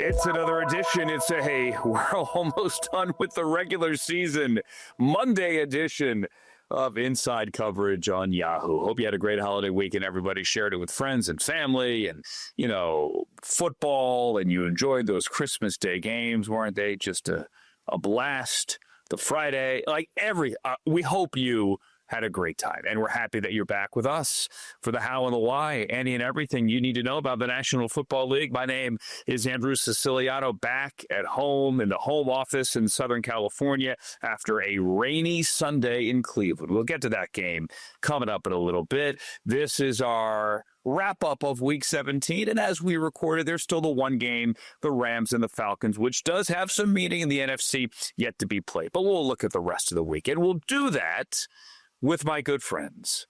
It's another edition. We're almost done with the regular season. Monday edition of Inside Coverage on Yahoo. Hope you had a great holiday weekend. Everybody shared it with friends and family and, football, and you enjoyed those Christmas Day games, weren't they? Just a blast. The Friday, we hope you had a great time, and we're happy that you're back with us for the how and the why, any and everything you need to know about the National Football League. My name is Andrew Siciliano, back at home in the home office in Southern California after a rainy Sunday in Cleveland. We'll get to that game coming up in a little bit. This is our wrap-up of Week 17, and as we recorded, there's still the one game, the Rams and the Falcons, which does have some meaning in the NFC yet to be played. But we'll look at the rest of the week, and we'll do that with my good friends,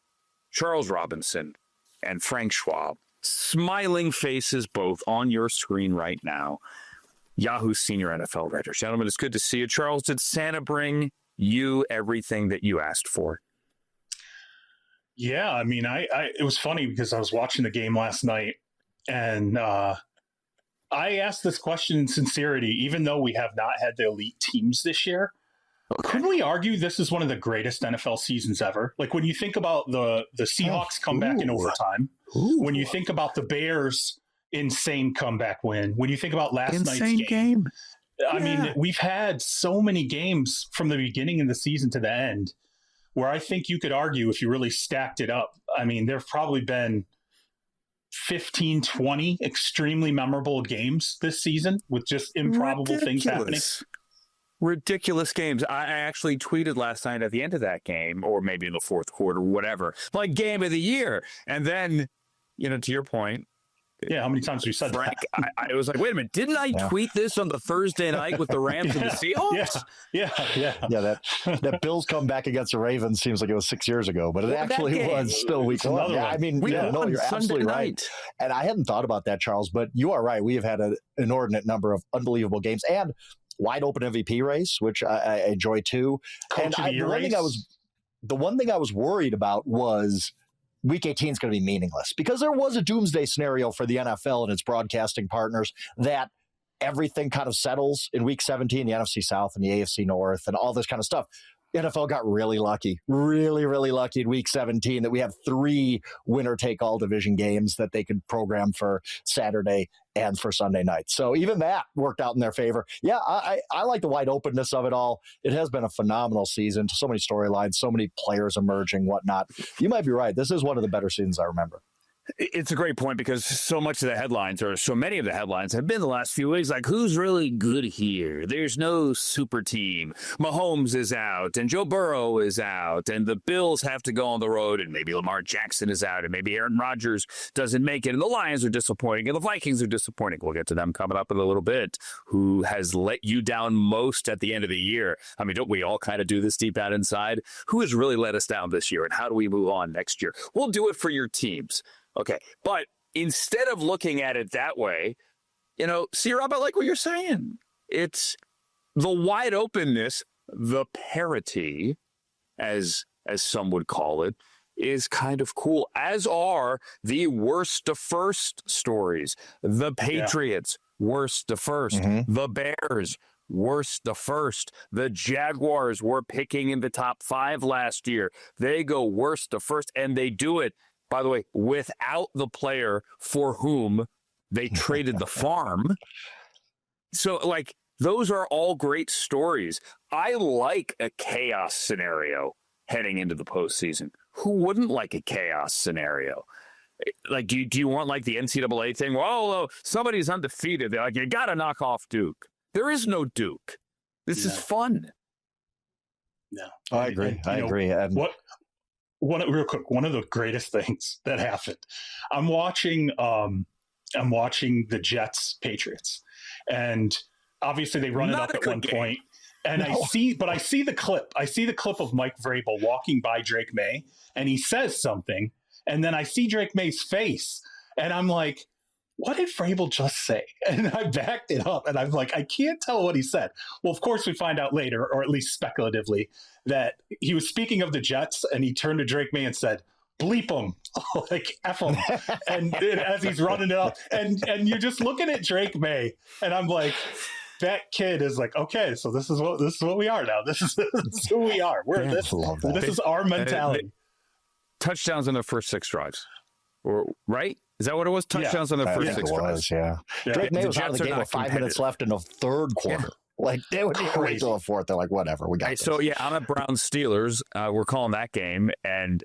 Charles Robinson and Frank Schwab. Smiling faces both on your screen right now. Yahoo senior NFL writers. Gentlemen, it's good to see you. Charles, did Santa bring you everything that you asked for? Yeah, I mean, it was funny because I was watching the game last night, and I asked this question in sincerity, even though we have not had the elite teams this year. Okay. Couldn't we argue this is one of the greatest NFL seasons ever? Like when you think about the Seahawks comeback in overtime, when you think about the Bears' insane comeback win, when you think about last night's game. I mean, we've had so many games from the beginning of the season to the end where I think you could argue if you really stacked it up. I mean, there have probably been 15, 20 extremely memorable games this season with just improbable things happening. Ridiculous games. I actually tweeted last night at the end of that game, or maybe in the fourth quarter, whatever, like game of the year. And then, to your point. Yeah, how many times have you said Frank, that? I was like, wait a minute, didn't I tweet this on the Thursday night with the Rams and the Seahawks? Yeah. That Bills comeback against the Ravens seems like it was 6 years ago, but it actually was still week one. Yeah, I mean, you're absolutely right. And I hadn't thought about that, Charles, but you are right. We have had an inordinate number of unbelievable games and wide open MVP race, which I enjoy too. The one thing I was worried about was Week 18 is going to be meaningless because there was a doomsday scenario for the NFL and its broadcasting partners that everything kind of settles in Week 17, the NFC South and the AFC North and all this kind of stuff. The NFL got really lucky in Week 17 that we have 3 winner-take-all division games that they could program for Saturday and for Sunday night. So even that worked out in their favor. Yeah, I like the wide openness of it all. It has been a phenomenal season. So many storylines, so many players emerging, whatnot. You might be right. This is one of the better seasons I remember. It's a great point because so many of the headlines have been the last few weeks, like who's really good here? There's no super team. Mahomes is out and Joe Burrow is out and the Bills have to go on the road and maybe Lamar Jackson is out and maybe Aaron Rodgers doesn't make it and the Lions are disappointing and the Vikings are disappointing. We'll get to them coming up in a little bit. Who has let you down most at the end of the year? I mean, don't we all kind of do this deep down inside? Who has really let us down this year and how do we move on next year? We'll do it for your teams. Okay, but instead of looking at it that way, see, Rob, I like what you're saying. It's the wide openness, the parity, as some would call it, is kind of cool, as are the worst to first stories. The Patriots, worst to first. Mm-hmm. The Bears, worst to first. The Jaguars were picking in the top 5 last year. They go worst to first, and they do it, by the way, without the player for whom they traded the farm. So, those are all great stories. I like a chaos scenario heading into the postseason. Who wouldn't like a chaos scenario? Do you want the NCAA thing? Well, somebody's undefeated. They're like, you got to knock off Duke. There is no Duke. This is fun. No, I agree. I agree. Real quick, one of the greatest things that happened. I'm watching the Jets Patriots, and obviously they run it up at one point. And I see the clip. I see the clip of Mike Vrabel walking by Drake May, and he says something, and then I see Drake May's face, and I'm like, what did Vrabel just say? And I backed it up, and I'm like, I can't tell what he said. Well, of course, we find out later, or at least speculatively, that he was speaking of the Jets, and he turned to Drake May and said, bleep him, like F him. And as he's running it up, and you're just looking at Drake May, and I'm like, that kid is like, okay, so this is what we are now. This is who we are. This is our mentality. Touchdowns on their first 6 drives, right? Is that what it was? Touchdowns on their first 6 drives. Drake May was out of the game with 5 minutes left in the third quarter. Yeah. Like, they would wait till the fourth. They're like, whatever, we got this. So, I'm at Browns Steelers. We're calling that game, and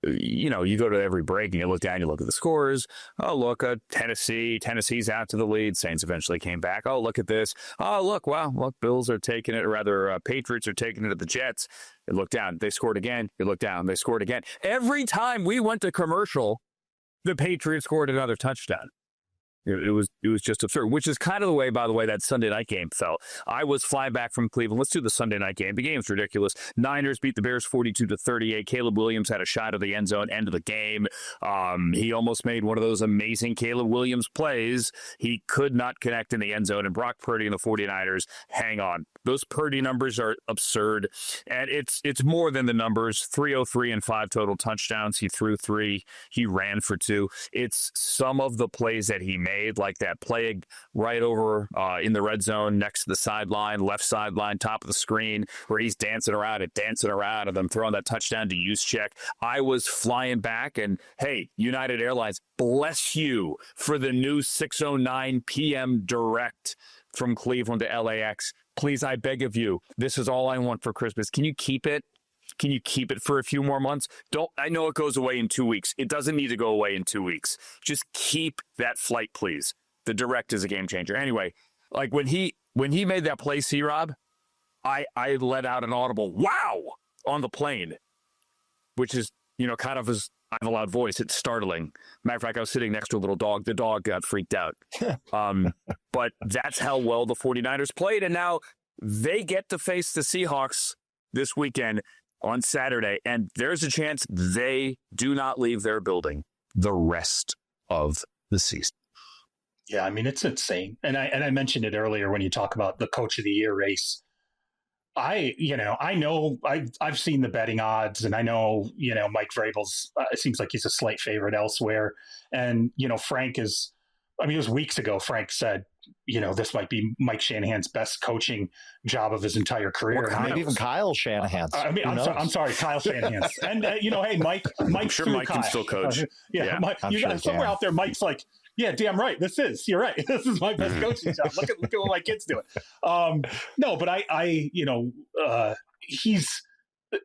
you go to every break and you look down, you look at the scores. Oh, look, Tennessee's out to the lead. Saints eventually came back. Oh, look at this. Oh, look, wow, look, Bills are taking it, or rather, Patriots are taking it to the Jets. You look down, they scored again. You look down, they scored again. Every time we went to commercial, the Patriots scored another touchdown. It was just absurd, which is kind of the way, by the way, that Sunday night game felt. I was flying back from Cleveland. Let's do the Sunday night game. The game's ridiculous. Niners beat the Bears 42-38. Caleb Williams had a shot at the end zone, end of the game. He almost made one of those amazing Caleb Williams plays. He could not connect in the end zone, and Brock Purdy and the 49ers hang on. Those Purdy numbers are absurd, and it's more than the numbers. 303 and 5 total touchdowns. He threw 3. He ran for 2. It's some of the plays that he made, like that play right over in the red zone next to the sideline, left sideline, top of the screen, where he's dancing around and them throwing that touchdown to Juszczyk. I was flying back, and hey, United Airlines, bless you for the new 6:09 p.m. direct from Cleveland to LAX. Please, I beg of you, this is all I want for Christmas. Can you keep it? Can you keep it for a few more months? I know it goes away in 2 weeks. It doesn't need to go away in 2 weeks. Just keep that flight, please. The direct is a game changer. Anyway, like when he made that play, C-Rob, I let out an audible wow on the plane, which is, kind of as I have a loud voice. It's startling. Matter of fact, I was sitting next to a little dog. The dog got freaked out. But that's how well the 49ers played. And now they get to face the Seahawks this weekend on Saturday. And there's a chance they do not leave their building the rest of the season. Yeah, I mean, it's insane. And I mentioned it earlier when you talk about the Coach of the Year race. I know I've seen the betting odds, and I know, Mike Vrabel's, it seems like he's a slight favorite elsewhere. And, Frank is, it was weeks ago, Frank said, this might be Mike Shanahan's best coaching job of his entire career. Maybe even Kyle Shanahan's. I'm sorry, Kyle Shanahan's. And, hey, Mike's I'm sure Mike Kyle. Can still coach. Yeah. Mike, somewhere out there, Mike's like, yeah, damn right. You're right. This is my best coaching job. Look at what my kid's doing. No, but he's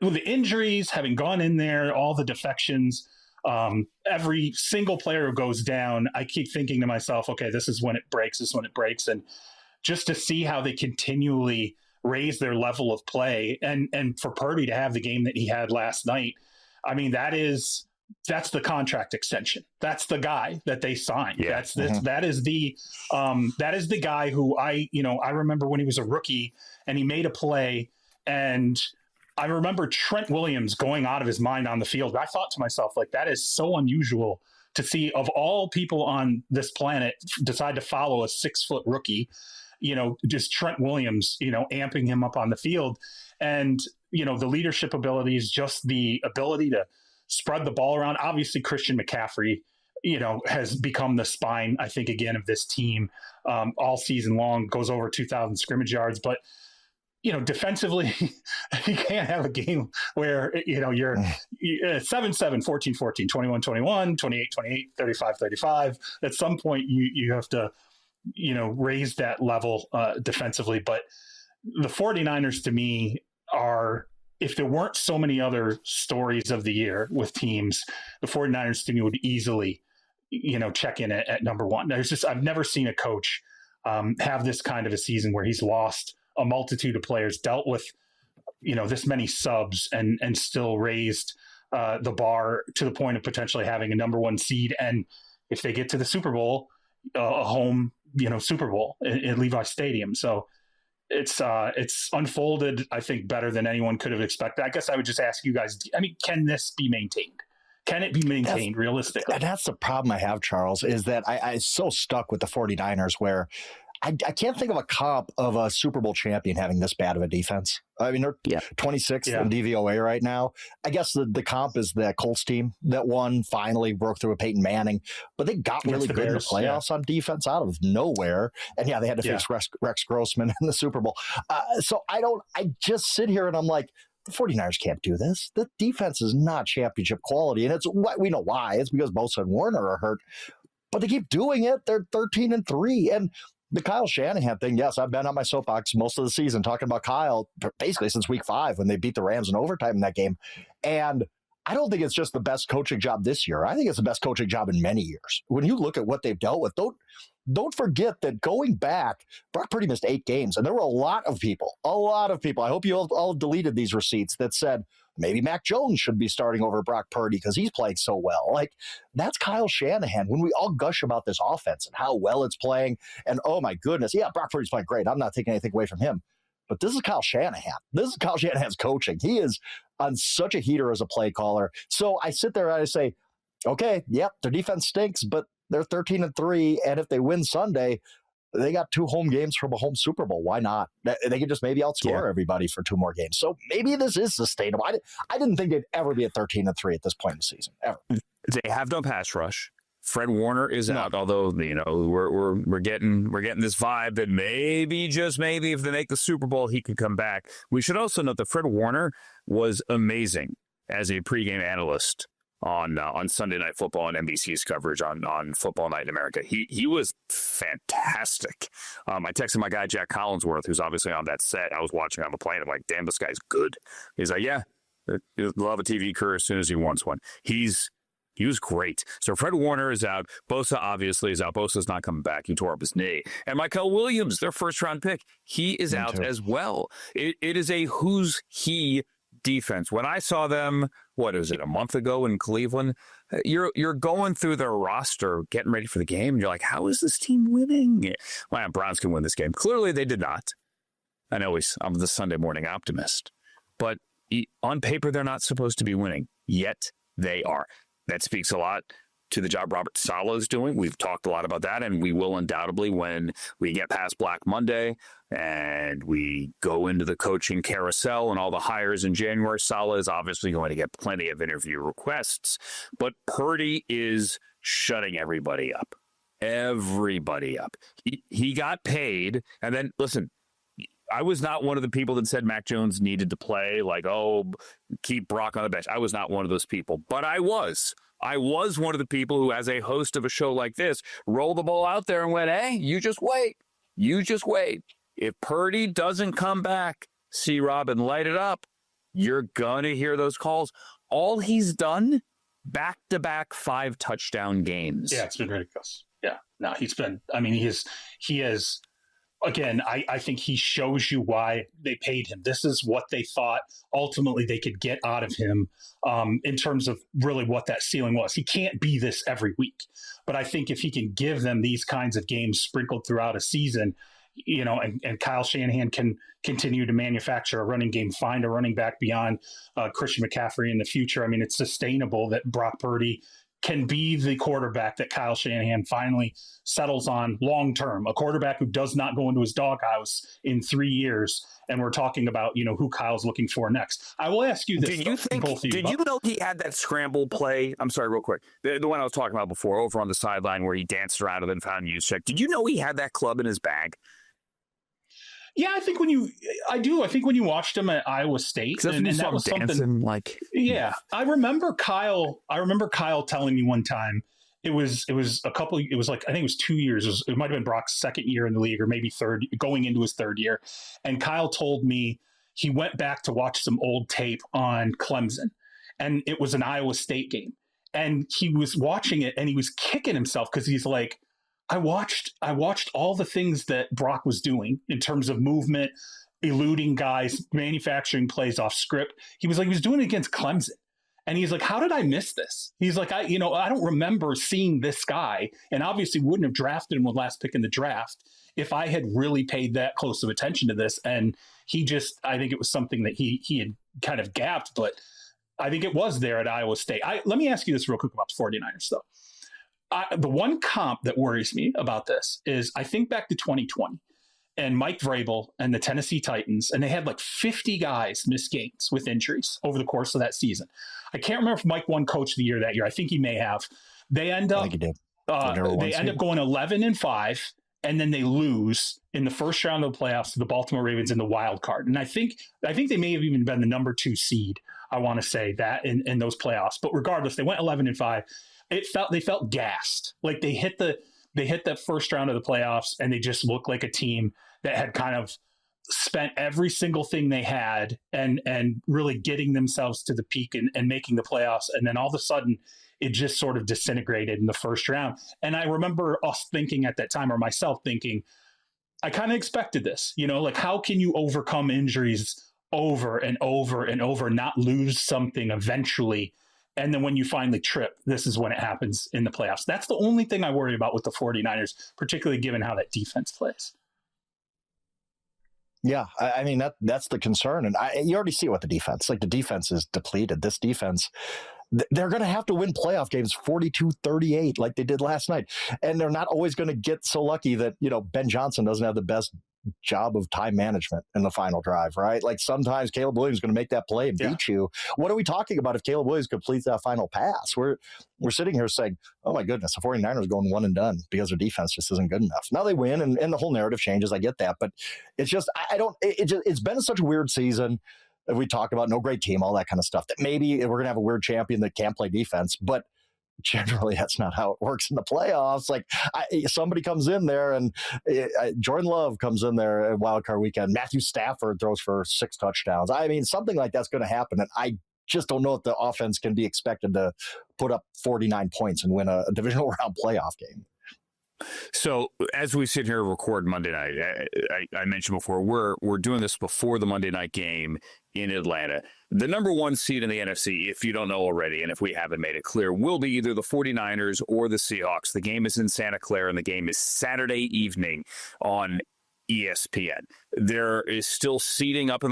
with the injuries, having gone in there, all the defections, every single player who goes down, I keep thinking to myself, okay, this is when it breaks. And just to see how they continually raise their level of play, and for Purdy to have the game that he had last night, I mean, that's the contract extension. That's the guy that they signed. Yeah. That is the guy who I remember when he was a rookie and he made a play, and I remember Trent Williams going out of his mind on the field. I thought to myself, like, that is so unusual to see, of all people on this planet, decide to follow a 6-foot rookie, just Trent Williams, amping him up on the field. And, the leadership abilities, just the ability to spread the ball around. Obviously, Christian McCaffrey, has become the spine, I think, again, of this team all season long, goes over 2,000 scrimmage yards. But, defensively, you can't have a game where, you're 7-7, 14-14, 21-21, 28-28, 35-35. At some point, you have to, raise that level defensively. But the 49ers, to me, are, if there weren't so many other stories of the year with teams, the 49ers to me would easily, check in at number one. I've never seen a coach have this kind of a season where he's lost a multitude of players, dealt with, this many subs, and still raised the bar to the point of potentially having a number one seed. And if they get to the Super Bowl, a home, Super Bowl in Levi Stadium. So it's unfolded, I think, better than anyone could have expected. I guess I would just ask you guys, can this be maintained? Can it be maintained realistically? That's the problem I have, Charles, is that I'm so stuck with the 49ers where I can't think of a comp of a Super Bowl champion having this bad of a defense. I mean, they're 26th in DVOA right now. I guess the comp is the Colts team that won, finally broke through with Peyton Manning, but they got really good in the playoffs on defense out of nowhere. And they had to face Rex Grossman in the Super Bowl. So I just sit here and I'm like, the 49ers can't do this. The defense is not championship quality. And we know why. It's because Bosa and Warner are hurt, but they keep doing it. They're 13-3. And the Kyle Shanahan thing, yes, I've been on my soapbox most of the season talking about Kyle basically since week 5 when they beat the Rams in overtime in that game. And I don't think it's just the best coaching job this year. I think it's the best coaching job in many years. When you look at what they've dealt with, don't forget that going back, Brock Purdy missed 8 games. And there were a lot of people, I hope you all deleted these receipts that said, maybe Mac Jones should be starting over Brock Purdy because he's playing so well. Like, that's Kyle Shanahan. When we all gush about this offense and how well it's playing, and oh my goodness, Brock Purdy's playing great. I'm not taking anything away from him. But this is Kyle Shanahan. This is Kyle Shanahan's coaching. He is on such a heater as a play caller. So I sit there and I say, okay, their defense stinks, but they're 13-3. And if they win Sunday, they got 2 home games from a home Super Bowl. Why not? They could just maybe outscore everybody for 2 more games. So maybe this is sustainable. I didn't think they'd ever be at 13-3 at this point in the season, ever. They have no pass rush. Fred Warner is out, although we're getting this vibe that maybe, just maybe, if they make the Super Bowl, he could come back. We should also note that Fred Warner was amazing as a pregame analyst on Sunday Night Football and NBC's coverage on Football Night in America. He was fantastic. I texted my guy Jack Collinsworth, who's obviously on that set. I was watching on the plane. I'm like, damn, this guy's good. He's like, he'll have a TV career as soon as he wants one. He was great. So Fred Warner is out. Bosa obviously is out. Bosa's not coming back. He tore up his knee. And Michael Williams, their first-round pick, he is out as well. It is a who's he defense. When I saw them, a month ago in Cleveland, you're going through their roster, getting ready for the game, and you're like, how is this team winning? Well, Browns can win this game. Clearly, they did not. I know I'm the Sunday morning optimist. But on paper, they're not supposed to be winning. Yet, they are. That speaks a lot to the job Robert Saleh is doing. We've talked a lot about that, and we will undoubtedly when we get past Black Monday and we go into the coaching carousel and all the hires in January. Saleh is obviously going to get plenty of interview requests, but Purdy is shutting everybody up. He got paid, and then, listen, I was not one of the people that said Mac Jones needed to play, like, keep Brock on the bench. I was not one of those people, but I was one of the people who, as a host of a show like this, rolled the ball out there and went, hey, you just wait. If Purdy doesn't come back, C-Rob, and light it up, you're going to hear those calls. All he's done, back-to-back 5-touchdown games. Yeah, it's been ridiculous. Yeah, no, he has. Again, I think he shows you why they paid him. This is what they thought ultimately they could get out of him in terms of really what that ceiling was. He can't be this every week. But I think if he can give them these kinds of games sprinkled throughout a season, and Kyle Shanahan can continue to manufacture a running game, find a running back beyond Christian McCaffrey in the future. I mean, it's sustainable that Brock Purdy can be the quarterback that Kyle Shanahan finally settles on long term, a quarterback who does not go into his doghouse in 3 years. And we're talking about, who Kyle's looking for next. I will ask you this. Did you know he had that scramble play? I'm sorry, real quick. The one I was talking about before, over on the sideline where he danced around and then found Juszczyk. Did you know he had that club in his bag? Yeah, I think when you watched him at Iowa State, and that was something like. Yeah, I remember Kyle telling me one time. It was I think it was 2 years. It might have been Brock's second year in the league, or maybe third, going into his third year. And Kyle told me he went back to watch some old tape on Clemson, and it was an Iowa State game, and he was watching it and he was kicking himself because he's like, I watched all the things that Brock was doing in terms of movement, eluding guys, manufacturing plays off script. He was doing it against Clemson. And he's like, how did I miss this? He's like, I don't remember seeing this guy, and obviously wouldn't have drafted him with last pick in the draft if I had really paid that close of attention to this. And I think it was something that he had kind of gapped, but I think it was there at Iowa State. Let me ask you this real quick about the 49ers, though. The one comp that worries me about this is I think back to 2020 and Mike Vrabel and the Tennessee Titans, and they had like 50 guys miss games with injuries over the course of that season. I can't remember if Mike won Coach of the Year that year. I think he may have. They end up, they end up going 11-5, and then they lose in the first round of the playoffs to the Baltimore Ravens in the wild card. And I think they may have even been the number 2 seed. I want to say that in those playoffs. But regardless, they went 11-5. They felt gassed. Like they hit that first round of the playoffs, and they just looked like a team that had kind of spent every single thing they had and really getting themselves to the peak and making the playoffs. And then all of a sudden it just sort of disintegrated in the first round. And I remember us thinking at that time, or myself thinking, I kind of expected this, like how can you overcome injuries over and over and over, not lose something eventually? And then when you finally trip, this is when it happens in the playoffs. That's the only thing I worry about with the 49ers, particularly given how that defense plays. Yeah, I mean, that's the concern. And you already see what the defense is depleted. This defense, they're going to have to win playoff games 42-38 like they did last night. And they're not always going to get so lucky that, Ben Johnson doesn't have the best job of time management in the final drive, right? Like sometimes Caleb Williams is going to make that play and beat you. What are we talking about if Caleb Williams completes that final pass? We're sitting here saying, oh my goodness, the 49ers going one and done because their defense just isn't good enough. Now they win and the whole narrative changes. I get that, but it's just, it's been such a weird season. We talk about no great team, all that kind of stuff, that maybe we're going to have a weird champion that can't play defense, but generally that's not how it works in the playoffs. Like somebody comes in there and Jordan Love comes in there at wild card weekend. Matthew Stafford throws for 6 touchdowns. I mean, something like that's going to happen. And I just don't know if the offense can be expected to put up 49 points and win a divisional round playoff game. So as we sit here and record Monday night, I mentioned before, we're doing this before the Monday night game in Atlanta. The number 1 seed in the NFC, if you don't know already, and if we haven't made it clear, will be either the 49ers or the Seahawks. The game is in Santa Clara, and the game is Saturday evening on ESPN. There is still seeding up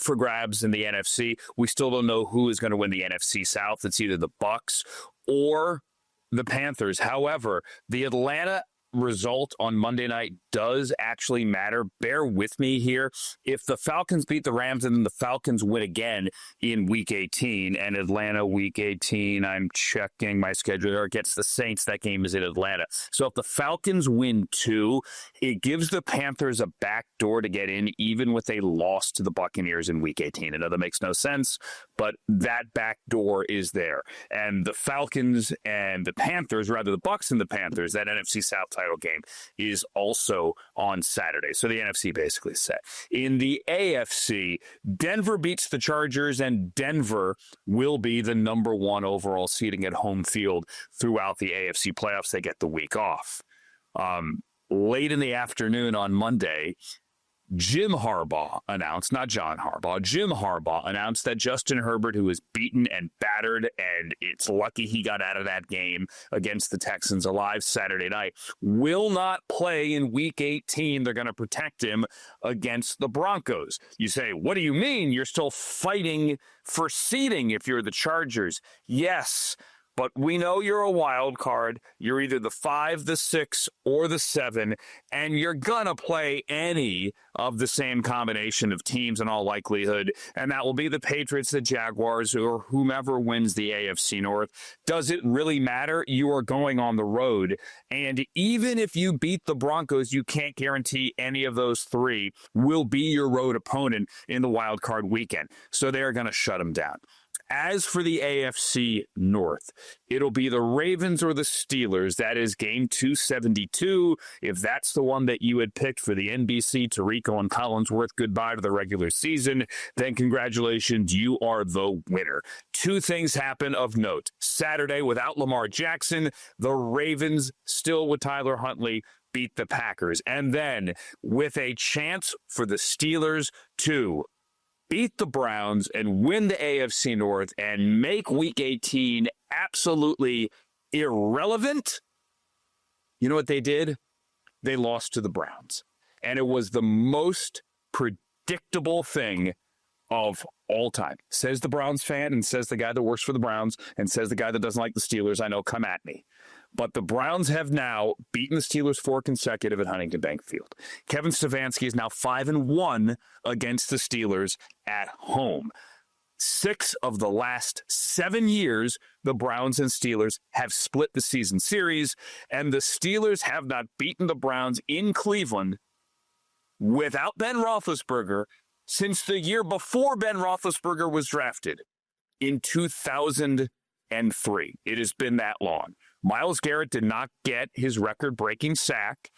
for grabs in the NFC. We still don't know who is going to win the NFC South. It's either the Bucs or the Panthers. However, the Atlanta result on Monday night does actually matter. Bear with me here. If the Falcons beat the Rams and then the Falcons win again in Week 18, and Atlanta Week 18, I'm checking my schedule, or against the Saints, that game is in Atlanta. So if the Falcons win 2, it gives the Panthers a back door to get in, even with a loss to the Buccaneers in Week 18. I know that makes no sense, but that back door is there. And the Falcons and the Panthers, rather the Bucs and the Panthers, that NFC South title game is also on Saturday. So the NFC basically set. In the AFC, Denver beats the Chargers, and Denver will be the number 1 overall seeding at home field throughout the AFC playoffs. They get the week off. Late in the afternoon on Monday, Jim Harbaugh announced, not John Harbaugh, Jim Harbaugh announced that Justin Herbert, who was beaten and battered, and it's lucky he got out of that game against the Texans alive Saturday night, will not play in Week 18. They're going to protect him against the Broncos. You say, what do you mean? You're still fighting for seeding if you're the Chargers. Yes, but we know you're a wild card. You're either the 5, the 6, or the 7, and you're going to play any of the same combination of teams in all likelihood, and that will be the Patriots, the Jaguars, or whomever wins the AFC North. Does it really matter? You are going on the road, and even if you beat the Broncos, you can't guarantee any of those 3 will be your road opponent in the wild card weekend, so they're going to shut them down. As for the AFC North, it'll be the Ravens or the Steelers. That is game 272. If that's the one that you had picked for the NBC Tirico and Collinsworth goodbye to the regular season, then congratulations, you are the winner. 2 things happen of note. Saturday, without Lamar Jackson, the Ravens, still with Tyler Huntley, beat the Packers. And then, with a chance for the Steelers to beat the Browns and win the AFC North and make Week 18 absolutely irrelevant, you know what they did? They lost to the Browns. And it was the most predictable thing of all time. Says the Browns fan, and says the guy that works for the Browns, and says the guy that doesn't like the Steelers. I know, come at me. But the Browns have now beaten the Steelers 4 consecutive at Huntington Bank Field. Kevin Stefanski is now 5-1 against the Steelers at home. 6 of the last 7 years, the Browns and Steelers have split the season series, and the Steelers have not beaten the Browns in Cleveland without Ben Roethlisberger since the year before Ben Roethlisberger was drafted in 2003. It has been that long. Myles Garrett did not get his record-breaking sack,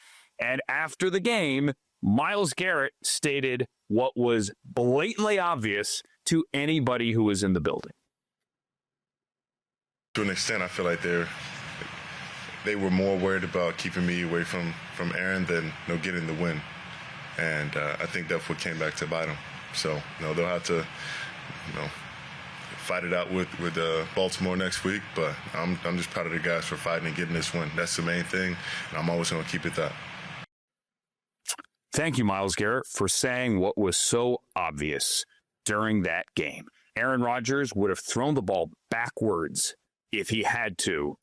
and after the game, Myles Garrett stated what was blatantly obvious to anybody who was in the building. To an extent, I feel like they were more worried about keeping me away from Aaron than getting the win, and I think that's what came back to bite them. So they'll have to fight it out with Baltimore next week. But I'm just proud of the guys for fighting and getting this win. That's the main thing, and I'm always going to keep it that. Thank you, Myles Garrett, for saying what was so obvious during that game. Aaron Rodgers would have thrown the ball backwards if he had to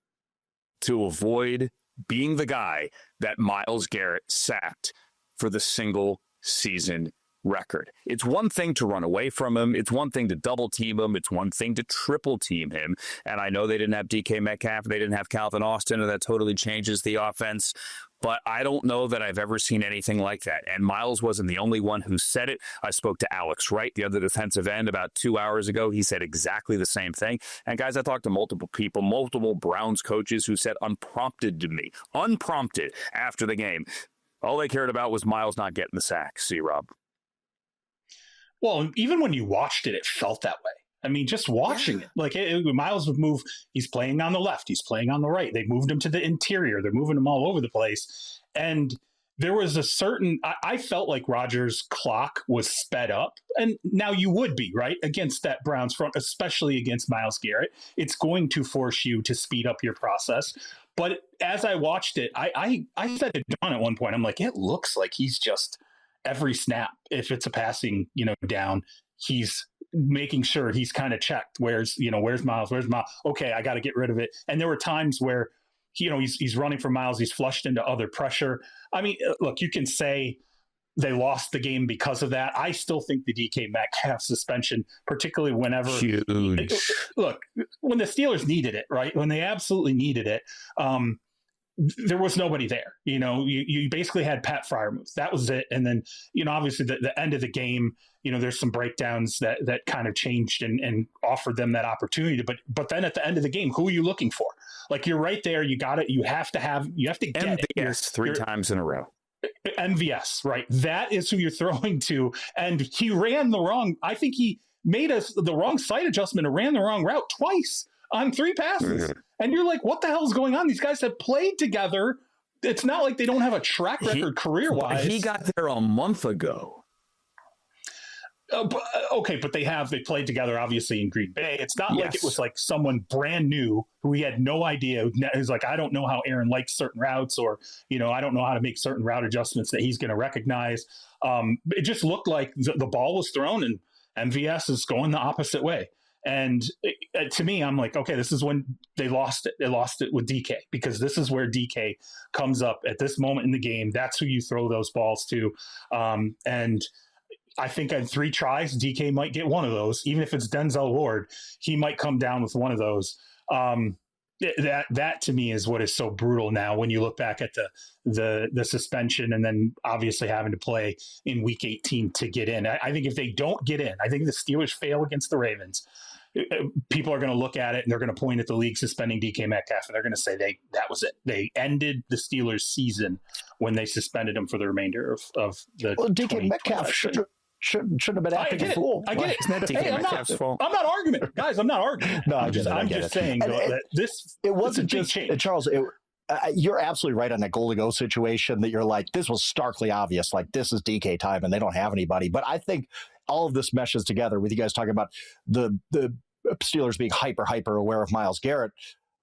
avoid being the guy that Myles Garrett sacked for the single season record. It's one thing to run away from him. It's one thing to double team him. It's one thing to triple team him. And I know they didn't have DK Metcalf. They didn't have Calvin Austin, and that totally changes the offense. But I don't know that I've ever seen anything like that. And Myles wasn't the only one who said it. I spoke to Alex Wright, the other defensive end, about 2 hours ago. He said exactly the same thing. And guys, I talked to multiple people, multiple Browns coaches who said unprompted after the game. All they cared about was Myles not getting the sack. See, Rob? Well, even when you watched it, it felt that way. I mean, just watching it, like Myles would move. He's playing on the left. He's playing on the right. They moved him to the interior. They're moving him all over the place. And there was a certain, I felt like Rodgers' clock was sped up. And now you would be, right, against that Browns front, especially against Myles Garrett. It's going to force you to speed up your process. But as I watched it, I said to John at one point, I'm like, it looks like he's just every snap, if it's a passing, down, he's making sure he's kind of checked. Where's Myles? Okay, I got to get rid of it. And there were times where, he's running for Myles. He's flushed into other pressure. I mean, look, you can say they lost the game because of that. I still think the DK Metcalf suspension, particularly whenever huge. Look, when the Steelers needed it, right? When they absolutely needed it, there was nobody there. You basically had Pat Freiermuth. That was it. And then, obviously the end of the game, there's some breakdowns that kind of changed and offered them that opportunity. But then at the end of the game, who are you looking for? Like, you're right there. You got it. You have to get MVS three times in a row. MVS, right? That is who you're throwing to. And he ran I think he made the wrong side adjustment and ran the wrong route twice on 3 passes. Mm-hmm. And you're like, what the hell is going on? These guys have played together. It's not like they don't have a track record career-wise. He got there a month ago. But they played together, obviously, in Green Bay. It's not like it was like someone brand new who he had no idea. Who's like, I don't know how Aaron likes certain routes, or, I don't know how to make certain route adjustments that he's going to recognize. It just looked like the ball was thrown and MVS is going the opposite way. And to me, I'm like, okay, this is when they lost it. They lost it with DK, because this is where DK comes up at this moment in the game. That's who you throw those balls to. And I think in 3 tries, DK might get one of those. Even if it's Denzel Ward, he might come down with one of those. That to me is what is so brutal now when you look back at the suspension and then obviously having to play in week 18 to get in. I think if they don't get in, I think the Steelers fail against the Ravens. People are going to look at it and they're going to point at the league suspending DK Metcalf, and they're going to say that was it. They ended the Steelers season when they suspended him for the remainder of the. Well, DK Metcalf shouldn't have been acting a fool. I get it. Isn't that DK Metcalf's fault? I'm not arguing, guys. I'm not arguing. No, I'm just saying that it wasn't just change. Charles. You're absolutely right on that goal to go situation. That you're like, this was starkly obvious. Like, this is DK time, and they don't have anybody. But I think all of this meshes together with you guys talking about the Steelers being hyper aware of Myles Garrett.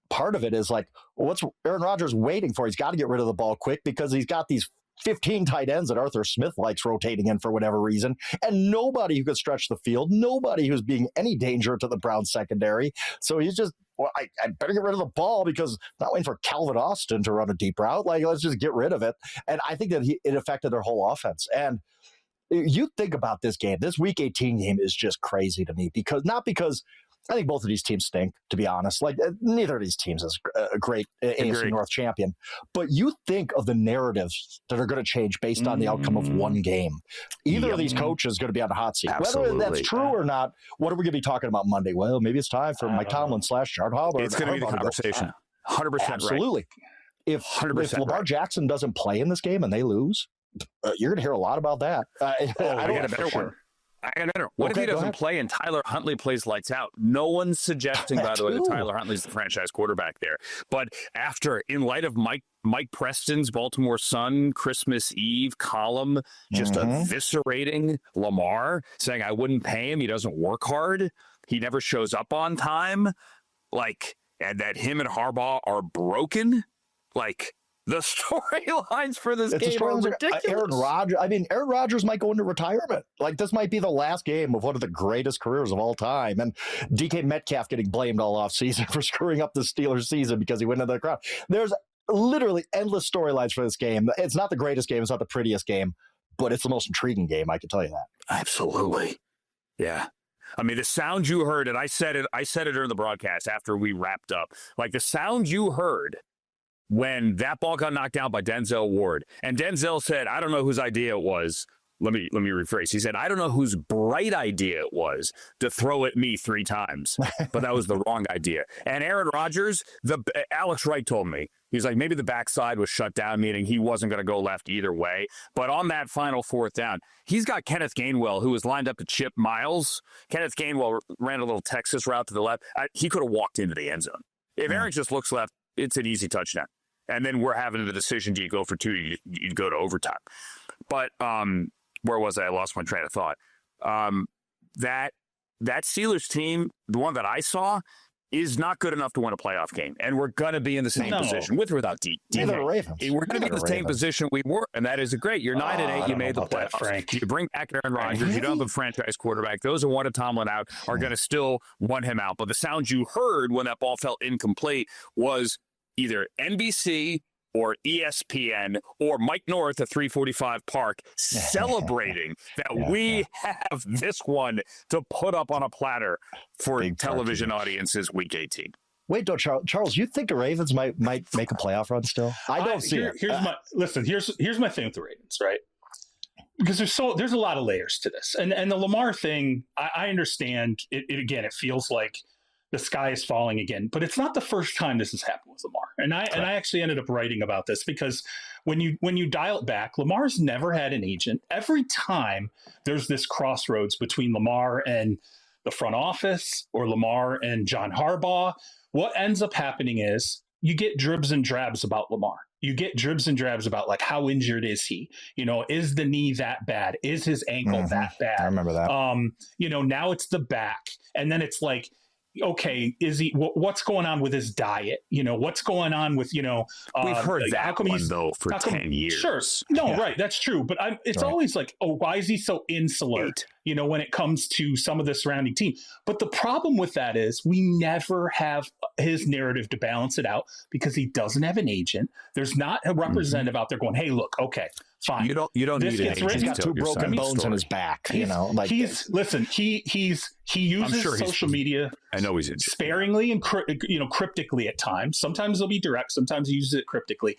Part of it is like, well, what's Aaron Rodgers waiting for? He's got to get rid of the ball quick because he's got these 15 tight ends that Arthur Smith likes rotating in for whatever reason, and nobody who could stretch the field, nobody who's being any danger to the Browns secondary. So he's just well, I better get rid of the ball because I'm not waiting for Calvin Austin to run a deep route. Like, let's just get rid of it. And I think that it affected their whole offense. And you think about this game, this Week 18 game is just crazy to me because I think both of these teams stink, to be honest. Like, neither of these teams is a great AFC North champion. But you think of the narratives that are going to change based on the outcome of one game. Either of these coaches is going to be on the hot seat. Absolutely. Whether that's true or not, what are we going to be talking about Monday? Well, maybe it's time for Mike Tomlin / John Harbaugh. It's going to be the conversation. 100% Absolutely. Right. If Lamar Jackson doesn't play in this game and they lose, you're going to hear a lot about that. I got a better one. What if he doesn't play and Tyler Huntley plays lights out? No one's suggesting, by the way, that Tyler Huntley's the franchise quarterback there. But in light of Mike Preston's Baltimore Sun Christmas Eve column, just eviscerating Lamar, saying I wouldn't pay him, he doesn't work hard, he never shows up on time, and that him and Harbaugh are broken, the storylines for this game are ridiculous. Aaron Rodgers might go into retirement. This might be the last game of one of the greatest careers of all time. And DK Metcalf getting blamed all offseason for screwing up the Steelers season because he went into the crowd. There's literally endless storylines for this game. It's not the greatest game. It's not the prettiest game, but it's the most intriguing game. I can tell you that. Absolutely. Yeah. I mean, the sound you heard, and I said it during the broadcast after we wrapped up, the sound you heard when that ball got knocked down by Denzel Ward. And Denzel said, I don't know whose idea it was. Let me rephrase. He said, I don't know whose bright idea it was to throw at me 3 times, but that was the wrong idea. And Aaron Rodgers, Alex Wright told me, he's like, maybe the backside was shut down, meaning he wasn't going to go left either way. But on that final 4th down, he's got Kenneth Gainwell, who was lined up to chip Miles. Kenneth Gainwell ran a little Texas route to the left. He could have walked into the end zone. If Aaron just looks left, it's an easy touchdown. And then we're having the decision, do you go for 2, you go to overtime. But where was I? I lost my train of thought. That Steelers team, the one that I saw, is not good enough to win a playoff game. And we're going to be in the same position, with or without DK. We're going to be in the same position we were, and that is great. You're 9-8, you made the playoffs. Frank. You bring back Aaron Rodgers, you don't have a franchise quarterback. Those who wanted Tomlin out are going to still want him out. But the sound you heard when that ball felt incomplete was either NBC or ESPN or Mike North at 345 Park celebrating that we have this one to put up on a platter for big television audiences Week 18. Wait, don't Charles, you think the Ravens might make a playoff run still? I don't see it. Here's my thing with the Ravens, right? Because there's a lot of layers to this. And the Lamar thing, I understand it again, it feels like the sky is falling again, but it's not the first time this has happened with Lamar. And I actually ended up writing about this because when you dial it back, Lamar's never had an agent. Every time there's this crossroads between Lamar and the front office or Lamar and John Harbaugh, what ends up happening is you get dribs and drabs about Lamar. You get dribs and drabs about how injured is he? Is the knee that bad? Is his ankle that bad? I remember that. Now it's the back. And then it's okay, is he? What's going on with his diet? What's going on with we've heard that one though for 10 years. Sure, no, right, that's true. But it's always why is he so insular? When it comes to some of the surrounding team. But the problem with that is we never have his narrative to balance it out because he doesn't have an agent. There's not a representative out there going, "Hey, look, okay, fine." You don't need an agent. He's got 2 broken bones in his back. He uses social media. I know he's sparingly and cryptically at times. Sometimes he'll be direct. Sometimes he uses it cryptically.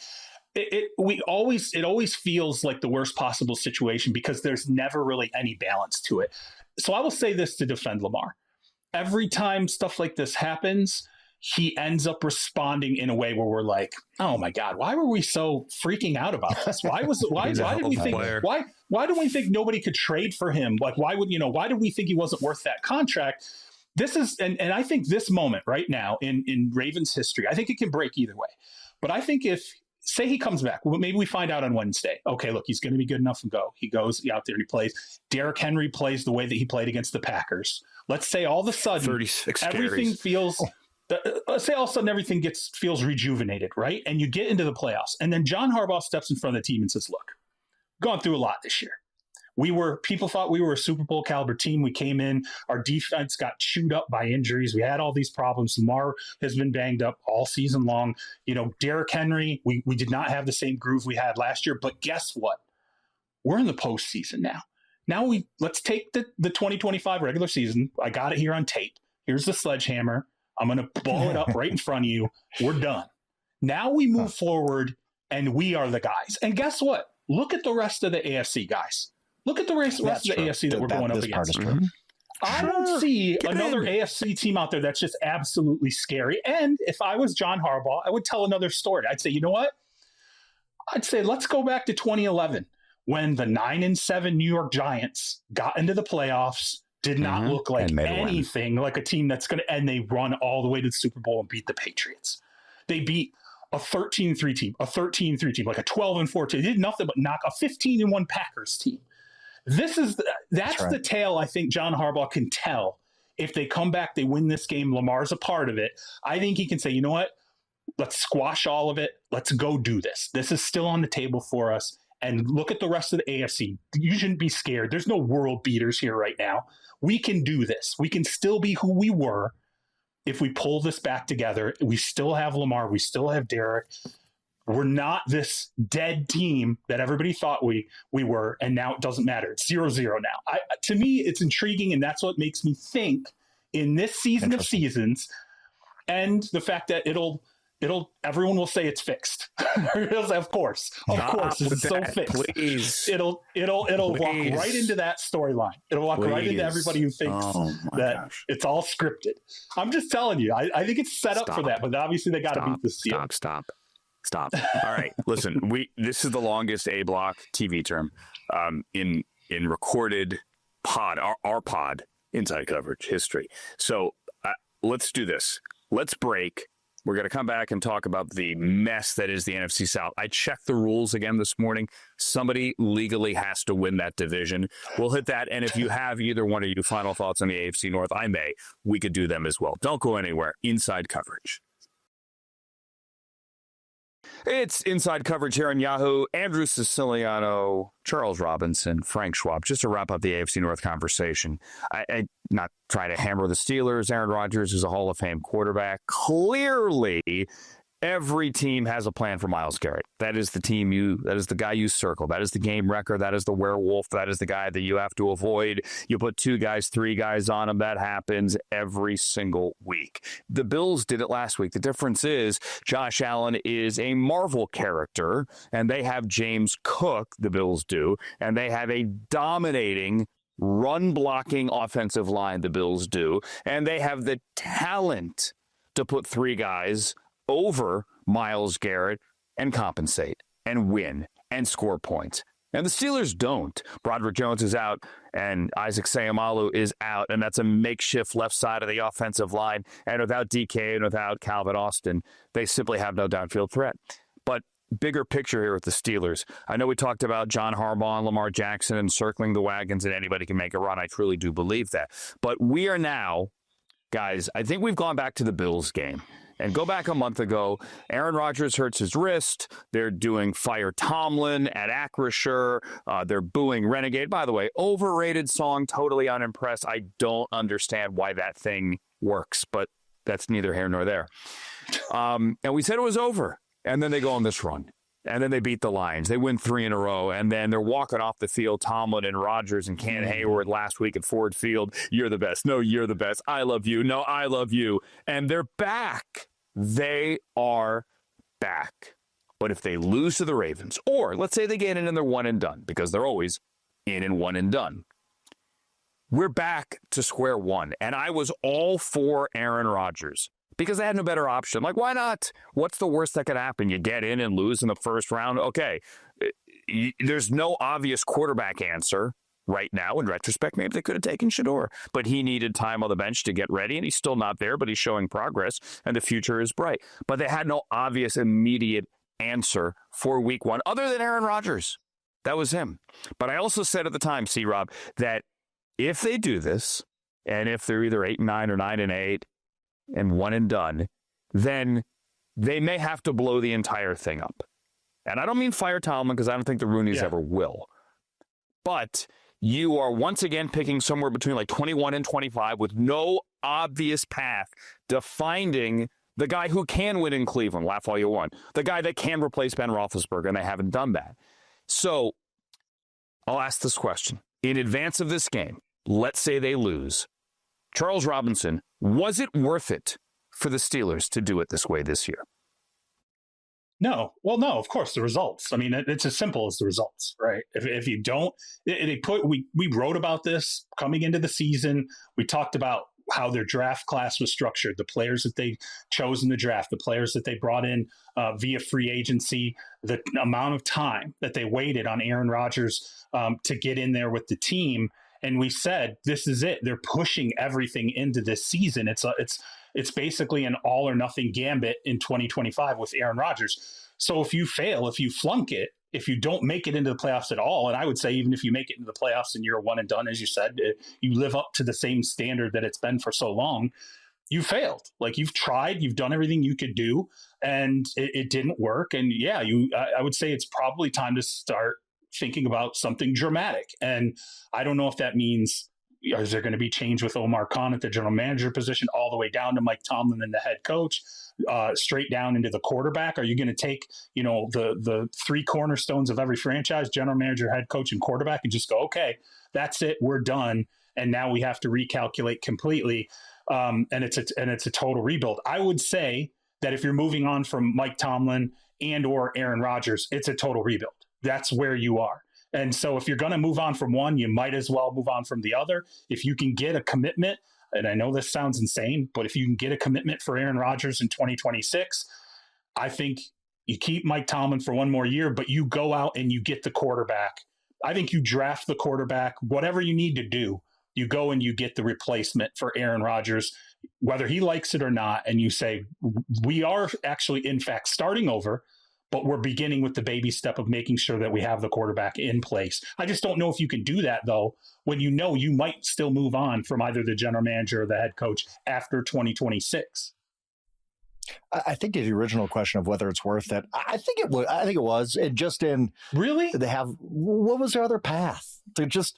It always feels like the worst possible situation because there's never really any balance to it. So I will say this to defend Lamar. Every time stuff like this happens, he ends up responding in a way where we're like, oh my God, why were we so freaking out about this? Why do we think nobody could trade for him? Why did we think he wasn't worth that contract? This is, and I think this moment right now in Ravens history, I think it can break either way. But I think say he comes back, maybe we find out on Wednesday. Okay, look, he's going to be good enough and go. He goes out there and he plays. Derrick Henry plays the way that he played against the Packers. Let's say all of a sudden, 36 everything feels. Let's say all of a sudden everything feels rejuvenated, right? And you get into the playoffs, and then John Harbaugh steps in front of the team and says, "Look, we've gone through a lot this year. People thought we were a Super Bowl caliber team. We came in, our defense got chewed up by injuries. We had all these problems. Lamar has been banged up all season long. Derrick Henry, we did not have the same groove we had last year. But guess what? We're in the postseason now. Now let's take the 2025 regular season. I got it here on tape. Here's the sledgehammer. I'm going to ball it up right in front of you. We're done. Now we move forward, and we are the guys. And guess what? Look at the rest of the AFC, guys. Look at the rest of the AFC that we're going up against. I don't see another AFC team out there that's just absolutely scary. And if I was John Harbaugh, I would tell another story. I'd say, you know what? I'd say let's go back to 2011 when the 9-7 New York Giants got into the playoffs, did not look like anything like a team that's going to, and they run all the way to the Super Bowl and beat the Patriots. They beat a 13-3 team, like a 12-4 team. They did nothing but knock a 15-1 Packers team. That's right. The tale I think John Harbaugh can tell. If they come back, they win this game, Lamar's a part of it. I think he can say, you know what? Let's squash all of it. Let's go do this. This is still on the table for us. And look at the rest of the AFC. You shouldn't be scared. There's no world beaters here right now. We can do this. We can still be who we were if we pull this back together. We still have Lamar. We still have Derrick. We're not this dead team that everybody thought we were, and now it doesn't matter. It's 0-0 now. To me, it's intriguing, and that's what makes me think in this season of seasons, and the fact that everyone will say it's fixed. of course, it's so fixed. Please. It'll walk right into that storyline. It'll walk right into everybody who thinks it's all scripted. I'm just telling you, I think it's set up for that, but obviously they got to beat the Steelers. Stop. All right. Listen, this is the longest A block TV term in recorded pod, our pod inside coverage history. So let's do this. Let's break. We're going to come back and talk about the mess that is the NFC South. I checked the rules again this morning. Somebody legally has to win that division. We'll hit that. And if you have either one of you final thoughts on the AFC North, we could do them as well. Don't go anywhere. Inside coverage. It's inside coverage here on Yahoo. Andrew Siciliano, Charles Robinson, Frank Schwab. Just to wrap up the AFC North conversation, I not trying to hammer the Steelers. Aaron Rodgers is a Hall of Fame quarterback. Clearly, every team has a plan for Myles Garrett. That is the guy you circle. That is the game wrecker. That is the werewolf. That is the guy that you have to avoid. You put 2 guys, 3 guys on him. That happens every single week. The Bills did it last week. The difference is Josh Allen is a Marvel character, and they have James Cook, the Bills do, and they have a dominating run-blocking offensive line, the Bills do, and they have the talent to put 3 guys over Myles Garrett and compensate and win and score points. And the Steelers don't. Broderick Jones is out and Isaac Seumalo is out, and that's a makeshift left side of the offensive line. And without DK and without Calvin Austin, they simply have no downfield threat. But bigger picture here with the Steelers. I know we talked about John Harbaugh and Lamar Jackson and circling the wagons and anybody can make a run. I truly do believe that. But we are now, guys, I think we've gone back to the Bills game. And go back a month ago, Aaron Rodgers hurts his wrist. They're doing Fire Tomlin at Acrisure. They're booing Renegade. By the way, overrated song, totally unimpressed. I don't understand why that thing works, but that's neither here nor there. And we said it was over. And then they go on this run. And then they beat the Lions. They win 3 in a row. And then they're walking off the field, Tomlin and Rodgers and Cam Hayward last week at Ford Field. You're the best. No, you're the best. I love you. No, I love you. And they're back. They are back. But if they lose to the Ravens, or let's say they get in and they're one and done, because they're always in and one and done, we're back to square one. And I was all for Aaron Rodgers because they had no better option. Like, why not? What's the worst that could happen? You get in and lose in the first round. Okay, there's no obvious quarterback answer right now. In retrospect, maybe they could have taken Shador, but he needed time on the bench to get ready, and he's still not there, but he's showing progress, and the future is bright. But they had no obvious immediate answer for week 1 other than Aaron Rodgers. That was him. But I also said at the time, C-Rob, that if they do this, and if they're either 8-9 or 9-8 and one and done, then they may have to blow the entire thing up. And I don't mean fire Tomlin, because I don't think the Rooney's ever will. But you are once again picking somewhere between like 21 and 25 with no obvious path to finding the guy who can win in Cleveland. Laugh all you want. The guy that can replace Ben Roethlisberger, and they haven't done that. So I'll ask this question. In advance of this game, let's say they lose. Charles Robinson, was it worth it for the Steelers to do it this way this year? No. Well, no, of course, the results. I mean, it's as simple as the results, right? If you don't, we wrote about this coming into the season. We talked about how their draft class was structured, the players that they chose in the draft, the players that they brought in via free agency, the amount of time that they waited on Aaron Rodgers to get in there with the team. And we said, this is it. They're pushing everything into this season. It's basically an all or nothing gambit in 2025 with Aaron Rodgers. So if you fail, if you flunk it, if you don't make it into the playoffs at all, and I would say even if you make it into the playoffs and you're one and done, as you said, you live up to the same standard that it's been for so long, you failed. Like, you've tried, you've done everything you could do, and it didn't work. And yeah, I would say it's probably time to start thinking about something dramatic. And I don't know if that means, is there going to be change with Omar Khan at the general manager position, all the way down to Mike Tomlin and the head coach, straight down into the quarterback? Are you going to take, the three cornerstones of every franchise, general manager, head coach, and quarterback, and just go, okay, that's it, we're done, and now we have to recalculate completely, and it's a total rebuild? I would say that if you're moving on from Mike Tomlin and or Aaron Rodgers, it's a total rebuild. That's where you are. And so if you're going to move on from one, you might as well move on from the other. If you can get a commitment, and I know this sounds insane, but if you can get a commitment for Aaron Rodgers in 2026, I think you keep Mike Tomlin for one more year, but you go out and you get the quarterback. I think you draft the quarterback, whatever you need to do, you go and you get the replacement for Aaron Rodgers, whether he likes it or not. And you say, we are actually, in fact, starting over, but we're beginning with the baby step of making sure that we have the quarterback in place. I just don't know if you can do that, though, when you know you might still move on from either the general manager or the head coach after 2026. I think the original question of whether it's worth it, I think it was. And just in really, what was their other path? To just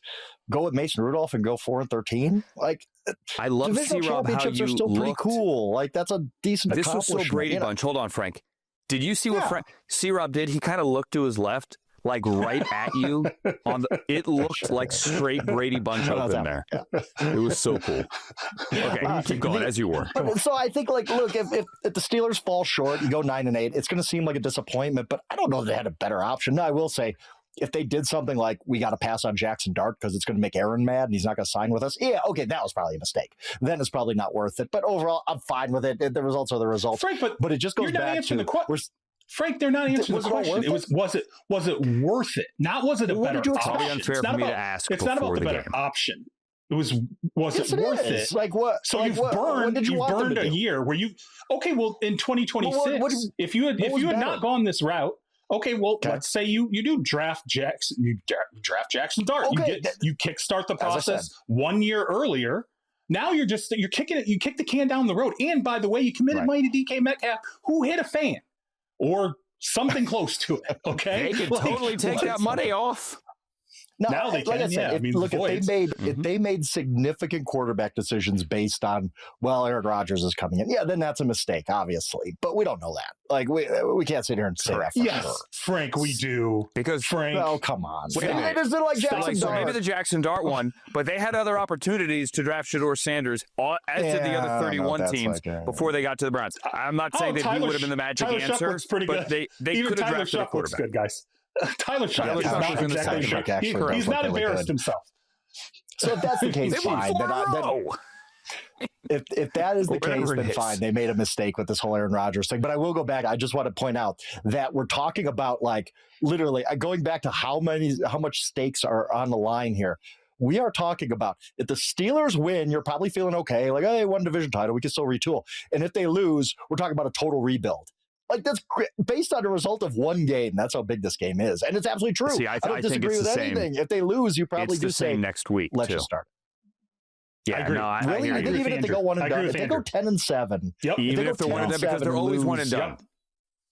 go with Mason Rudolph and go 4-13? Like, I love C-Rob, how you are still looked. Pretty cool. Like, that's a decent accomplishment. This was so Brady Bunch. Hold on, Frank. Did you see what C-Rob did? He kind of looked to his left, like right at you. It looked like straight Brady Bunch open there. Yeah. It was so cool. Okay, keep going as you were. So I think, look, if the Steelers fall short, you go 9-8, it's going to seem like a disappointment, but I don't know if they had a better option. No, I will say, if they did something like, we got to pass on Jackson Dart because it's going to make Aaron mad and he's not going to sign with us. Yeah, okay, that was probably a mistake. Then it's probably not worth it. But overall, I'm fine with it. The results are the results. Frank, but it just goes back to Frank, they're not answering the question. Was it worth it? Not was it a better option? It's probably unfair for me to ask. It's not about the better option. It was it worth it? Like what? So you've burned a year where you in 2026, if you had not gone this route. Okay, well, let's say you do draft Jackson. You draft Jackson Dart. Okay. You kickstart the process 1 year earlier. Now you're kicking it. You kick the can down the road. And by the way, you committed money to DK Metcalf, who hit a fan or something close to it. Okay, they could totally take that money off. Now they can. Like I said, if they made significant quarterback decisions based on, Aaron Rodgers is coming in, then that's a mistake, obviously. But we don't know that. Like, we can't sit here and say that. Yes, sure. Frank, we do. Because Frank, oh, come on. Wait a minute. They just did like Jackson Dart. Maybe the Jackson Dart one, but they had other opportunities to draft Shedeur Sanders, as did the other 31 teams before they got to the Browns. I'm not saying that he would have been the magic answer, but they could have drafted a quarterback. Good, guys. Tyler Shuck is not exactly he's not embarrassed himself. So if that's the case, fine. If that is the case, then fine. They made a mistake with this whole Aaron Rodgers thing. But I will go back. I just want to point out that we're talking about, like, literally going back to how much stakes are on the line here. We are talking about, if the Steelers win, you're probably feeling okay. Like, hey, one division title, we can still retool. And if they lose, we're talking about a total rebuild. Like, that's based on the result of one game. That's how big this game is. And it's absolutely true. See, I don't disagree with anything. If they lose, you probably do say next week. Let's just start. Yeah, I agree. No, I think even if they go 1 and done, if they go 10-7, even if they're 1 and done, because they're always 1 and done.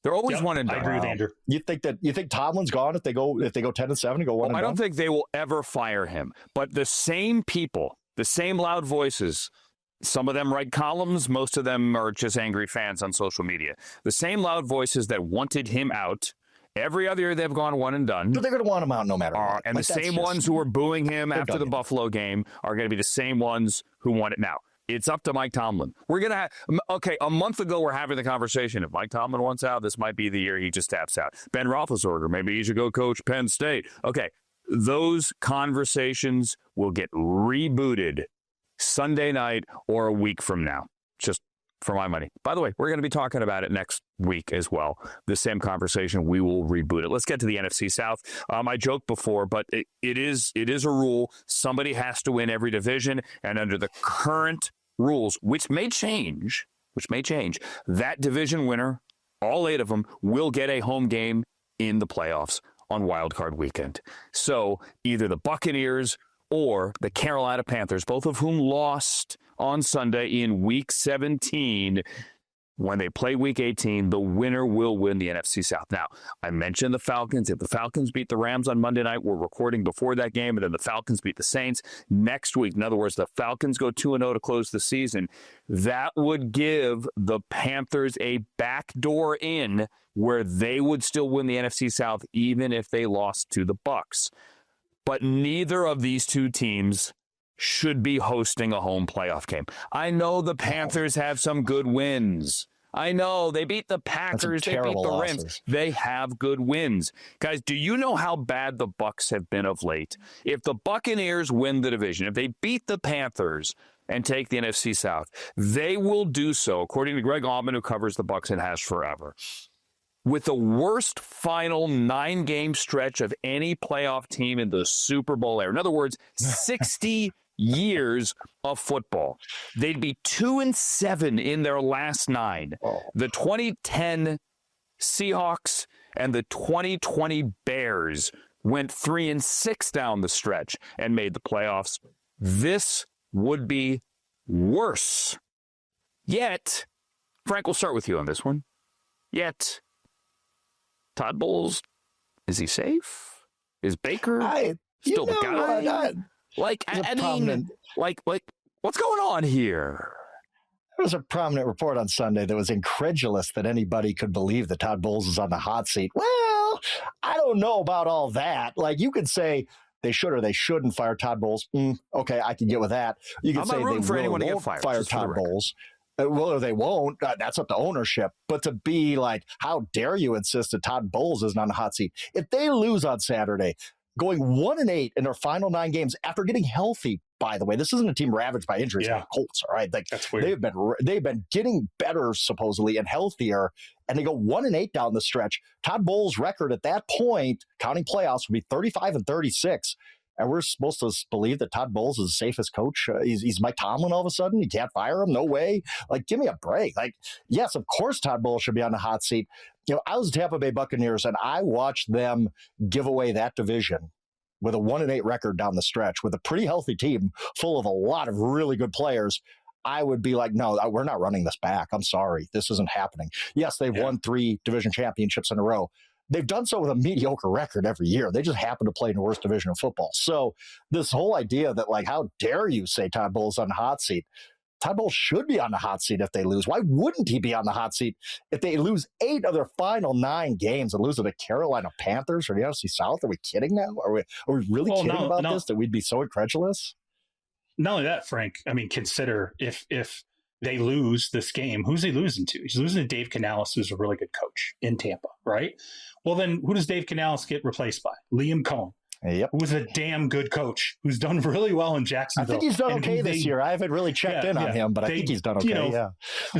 They're always one and done. I agree with Andrew. You think Tomlin's gone if they go 10-7 and go 1 and I done? don't think they will ever fire him. But the same people, the same loud voices, some of them write columns, most of them are just angry fans on social media. The same loud voices that wanted him out, every other year they've gone 1 and done. But they're going to want him out no matter what. And the same ones who were booing him after the Buffalo game are going to be the same ones who want it now. It's up to Mike Tomlin. We're going to have, a month ago we're having the conversation. If Mike Tomlin wants out, this might be the year he just taps out. Ben Roethlisberger, maybe he should go coach Penn State. Okay, those conversations will get rebooted Sunday night or a week from now, just for my money. By the way, we're going to be talking about it next week as well. The same conversation, we will reboot it. Let's get to the NFC South. I joked before, but it is a rule. Somebody has to win every division, and under the current rules, which may change, that division winner, all 8 of them, will get a home game in the playoffs on Wild Card Weekend. So either the Buccaneers or the Carolina Panthers, both of whom lost on Sunday in Week 17, when they play Week 18, the winner will win the NFC South. Now, I mentioned the Falcons. If the Falcons beat the Rams on Monday night, we're recording before that game, and then the Falcons beat the Saints next week. In other words, the Falcons go 2-0 to close the season. That would give the Panthers a backdoor in where they would still win the NFC South even if they lost to the Bucs. But neither of these two teams should be hosting a home playoff game. I know the Panthers have some good wins. I know they beat the Packers, they beat the Rams. They have good wins. Guys, do you know how bad the Bucs have been of late? If the Buccaneers win the division, if they beat the Panthers and take the NFC South, they will do so, according to Greg Allman, who covers the Bucs and has forever, with the worst final 9-game stretch of any playoff team in the Super Bowl era. In other words, 60 years of football. They'd be 2-7 in their last 9. The 2010 Seahawks and the 2020 Bears went 3-6 down the stretch and made the playoffs. This would be worse. Yet, Frank, we'll start with you on this one. Yet, Todd Bowles, is he safe? Is Baker still the guy? What's going on here? There was a prominent report on Sunday that was incredulous that anybody could believe that Todd Bowles is on the hot seat. Well, I don't know about all that. Like, you could say they should or they shouldn't fire Todd Bowles. Okay, I can get with that. You could say they won't fire Todd Bowles. Well, or they won't. That's up to ownership. But to be like, how dare you insist that Todd Bowles isn't on the hot seat? If they lose on Saturday, going 1-8 in their final 9 games after getting healthy, by the way, this isn't a team ravaged by injuries like the Colts, all right? Like, that's weird. They've been getting better, supposedly, and healthier, and they go 1-8 down the stretch. Todd Bowles' record at that point, counting playoffs, would be 35-36. And we're supposed to believe that Todd Bowles is the safest coach. He's Mike Tomlin all of a sudden. You can't fire him. No way. Like, give me a break. Like, yes, of course Todd Bowles should be on the hot seat. You know, I was the Tampa Bay Buccaneers, and I watched them give away that division with a 1-8 record down the stretch with a pretty healthy team full of a lot of really good players. I would be like, no, we're not running this back. I'm sorry. This isn't happening. Yes, they've won 3 division championships in a row. They've done so with a mediocre record every year. They just happen to play in the worst division of football. So this whole idea that, like, how dare you say Todd Bowles on the hot seat? Todd Bowles should be on the hot seat if they lose. Why wouldn't he be on the hot seat if they lose 8 of their final 9 games and lose to the Carolina Panthers or the NFC South? Are we kidding now? Are we really kidding about this, that we'd be so incredulous? Not only that, Frank, I mean, consider if they lose this game, who's he losing to? He's losing to Dave Canales, who's a really good coach in Tampa, right? Well, then who does Dave Canales get replaced by? Liam Cohen. Yep. Who was a damn good coach who's done really well in Jacksonville. I think he's done okay this year. I haven't really checked in on him, but I think he's done okay.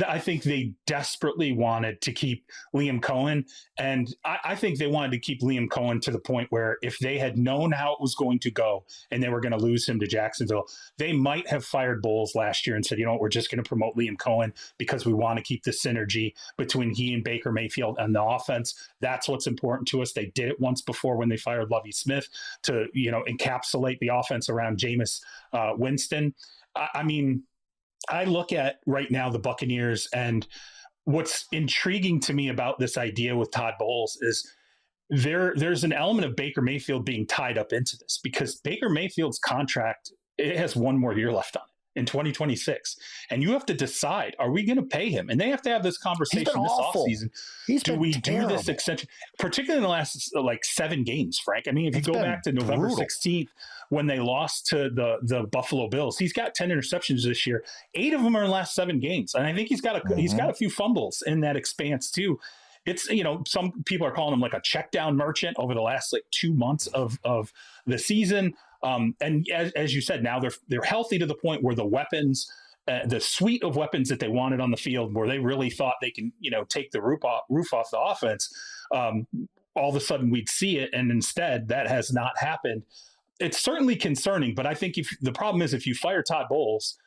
I think they desperately wanted to keep Liam Cohen. And I think they wanted to keep Liam Cohen to the point where if they had known how it was going to go and they were going to lose him to Jacksonville, they might have fired Bowles last year and said, you know what, we're just going to promote Liam Cohen because we want to keep the synergy between he and Baker Mayfield and the offense. That's what's important to us. They did it once before when they fired Lovie Smith to, encapsulate the offense around Jameis Winston. I mean, I look at right now the Buccaneers, and what's intriguing to me about this idea with Todd Bowles is there's an element of Baker Mayfield being tied up into this, because Baker Mayfield's contract, it has one more year left on it in 2026. And you have to decide, are we going to pay him? And they have to have this conversation this offseason. Do we do this extension, particularly in the last 7 games, Frank? I mean, if you go back to November 16th, when they lost to the Buffalo Bills, he's got 10 interceptions this year. 8 of them are in the last 7 games. And I think he's got a few fumbles in that expanse too. It's, some people are calling him like a check down merchant over the last 2 months of the season. And as you said, now they're healthy to the point where the weapons, the suite of weapons that they wanted on the field, where they really thought they can, take the roof off the offense. All of a sudden we'd see it. And instead that has not happened. It's certainly concerning, but I think the problem is if you fire Todd Bowles,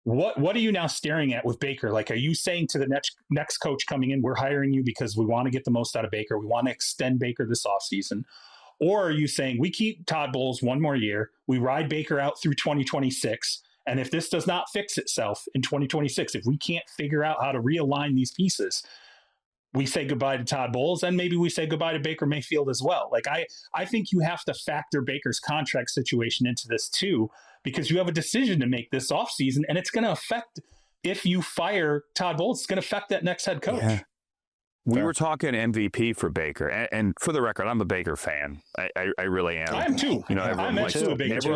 what are you now staring at with Baker? Like, are you saying to the next coach coming in, we're hiring you because we want to get the most out of Baker, we want to extend Baker this offseason? Or are you saying we keep Todd Bowles one more year, we ride Baker out through 2026, and if this does not fix itself in 2026, if we can't figure out how to realign these pieces, we say goodbye to Todd Bowles, and maybe we say goodbye to Baker Mayfield as well. Like, I think you have to factor Baker's contract situation into this too, because you have a decision to make this offseason, and it's going to affect, if you fire Todd Bowles, it's going to affect that next head coach. Yeah. We were talking MVP for Baker, and for the record, I'm a Baker fan. I really am. I am too. Everyone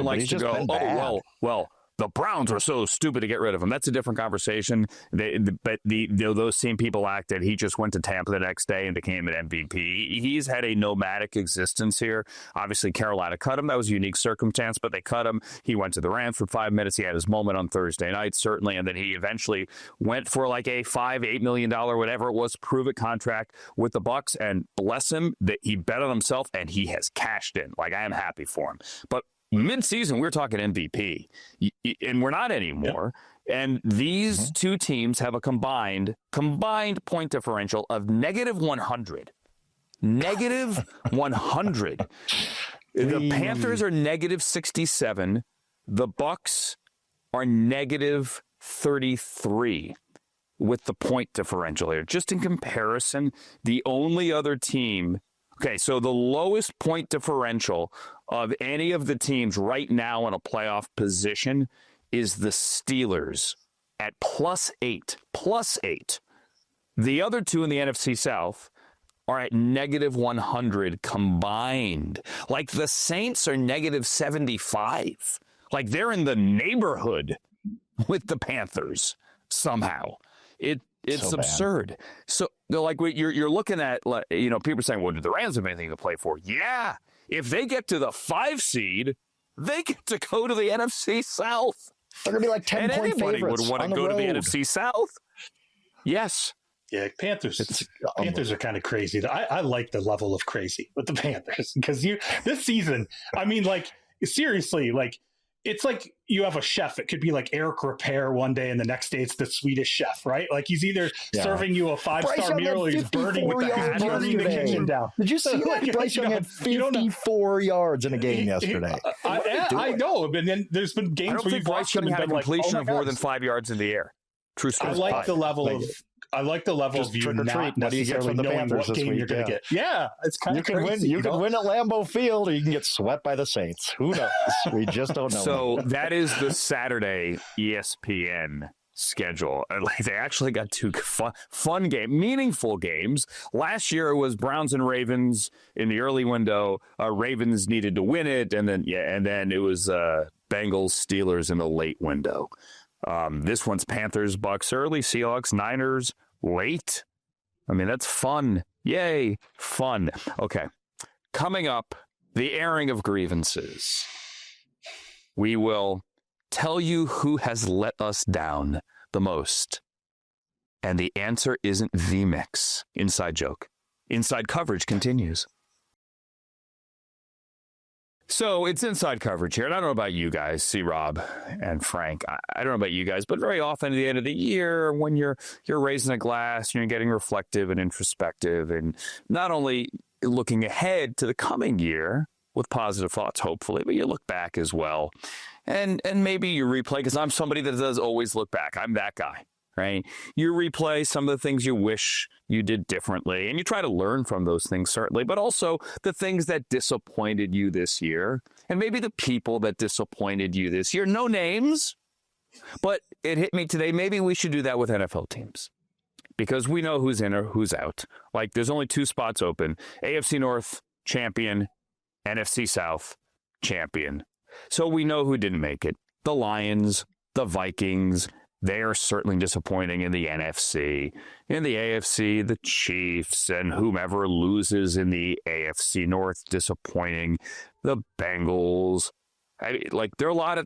likes to go, well, the Browns were so stupid to get rid of him. That's a different conversation. But those same people acted. He just went to Tampa the next day and became an MVP. He's had a nomadic existence here. Obviously, Carolina cut him. That was a unique circumstance, but they cut him. He went to the Rams for 5 minutes. He had his moment on Thursday night, certainly, and then he eventually went for like a $5-8 million, whatever it was, prove-it contract with the Bucs. And bless him, that he bet on himself, and he has cashed in. Like, I am happy for him. But mid-season, we're talking MVP, and we're not anymore. Yep. And these two teams have a combined point differential of -100. -100. The Panthers are -67. The Bucs are -33 with the point differential here. Just in comparison, the only other team. Okay, so the lowest point differential of any of the teams right now in a playoff position is the Steelers at +8. +8. The other two in the NFC South are at -100 combined. Like, the Saints are -75. Like, they're in the neighborhood with the Panthers somehow. It's so absurd. Bad. So, like, you're looking at, people saying, well, do the Rams have anything to play for? Yeah. If they get to the 5 seed, they get to go to the NFC South. They're going to be like 10-point favorites. Anybody would want to go to the NFC South. Yes. Yeah, Panthers are kind of crazy. I like the level of crazy with the Panthers, because this season, I mean, like, seriously, like, it's like you have a chef. It could be like Eric Repair one day, and the next day it's the Swedish chef, right? Like, he's either serving you a 5-star meal, or he's burning the kitchen down. Did you see that? Bryce Young had 54 yards in a game yesterday. I know, but then there's been games where Bryce Young had a completion of more than 5 yards in the air. True story. I like the level of you not necessarily knowing what game you're going to get. Yeah, it's kind of crazy. You can win at Lambeau Field, or you can get swept by the Saints. Who knows? We just don't know. So that is the Saturday ESPN schedule. They actually got 2 fun games, meaningful games. Last year it was Browns and Ravens in the early window. Ravens needed to win it, and then it was Bengals Steelers in the late window. This one's Panthers, Bucs early, Seahawks, Niners late. I mean, that's fun. Yay, fun. Okay, coming up, the airing of grievances. We will tell you who has let us down the most. And the answer isn't V-Mix. Inside joke. Inside coverage continues. So it's inside coverage here, and I don't know about you guys, C-Rob and Frank. I don't know about you guys, but very often at the end of the year, when you're raising a glass, you're getting reflective and introspective, and not only looking ahead to the coming year with positive thoughts, hopefully, but you look back as well, and maybe you replay, because I'm somebody that does always look back. I'm that guy. right? You replay some of the things you wish you did differently, and you try to learn from those things, certainly, but also the things that disappointed you this year, and maybe the people that disappointed you this year. No names, but it hit me today. Maybe we should do that with NFL teams, because we know who's in or who's out. Like, there's only 2 spots open: AFC North champion, NFC South champion. So we know who didn't make it. The Lions, the Vikings, they are certainly disappointing in the NFC. In the AFC, the Chiefs and whomever loses in the AFC North, disappointing. The Bengals. I mean, like, there are a lot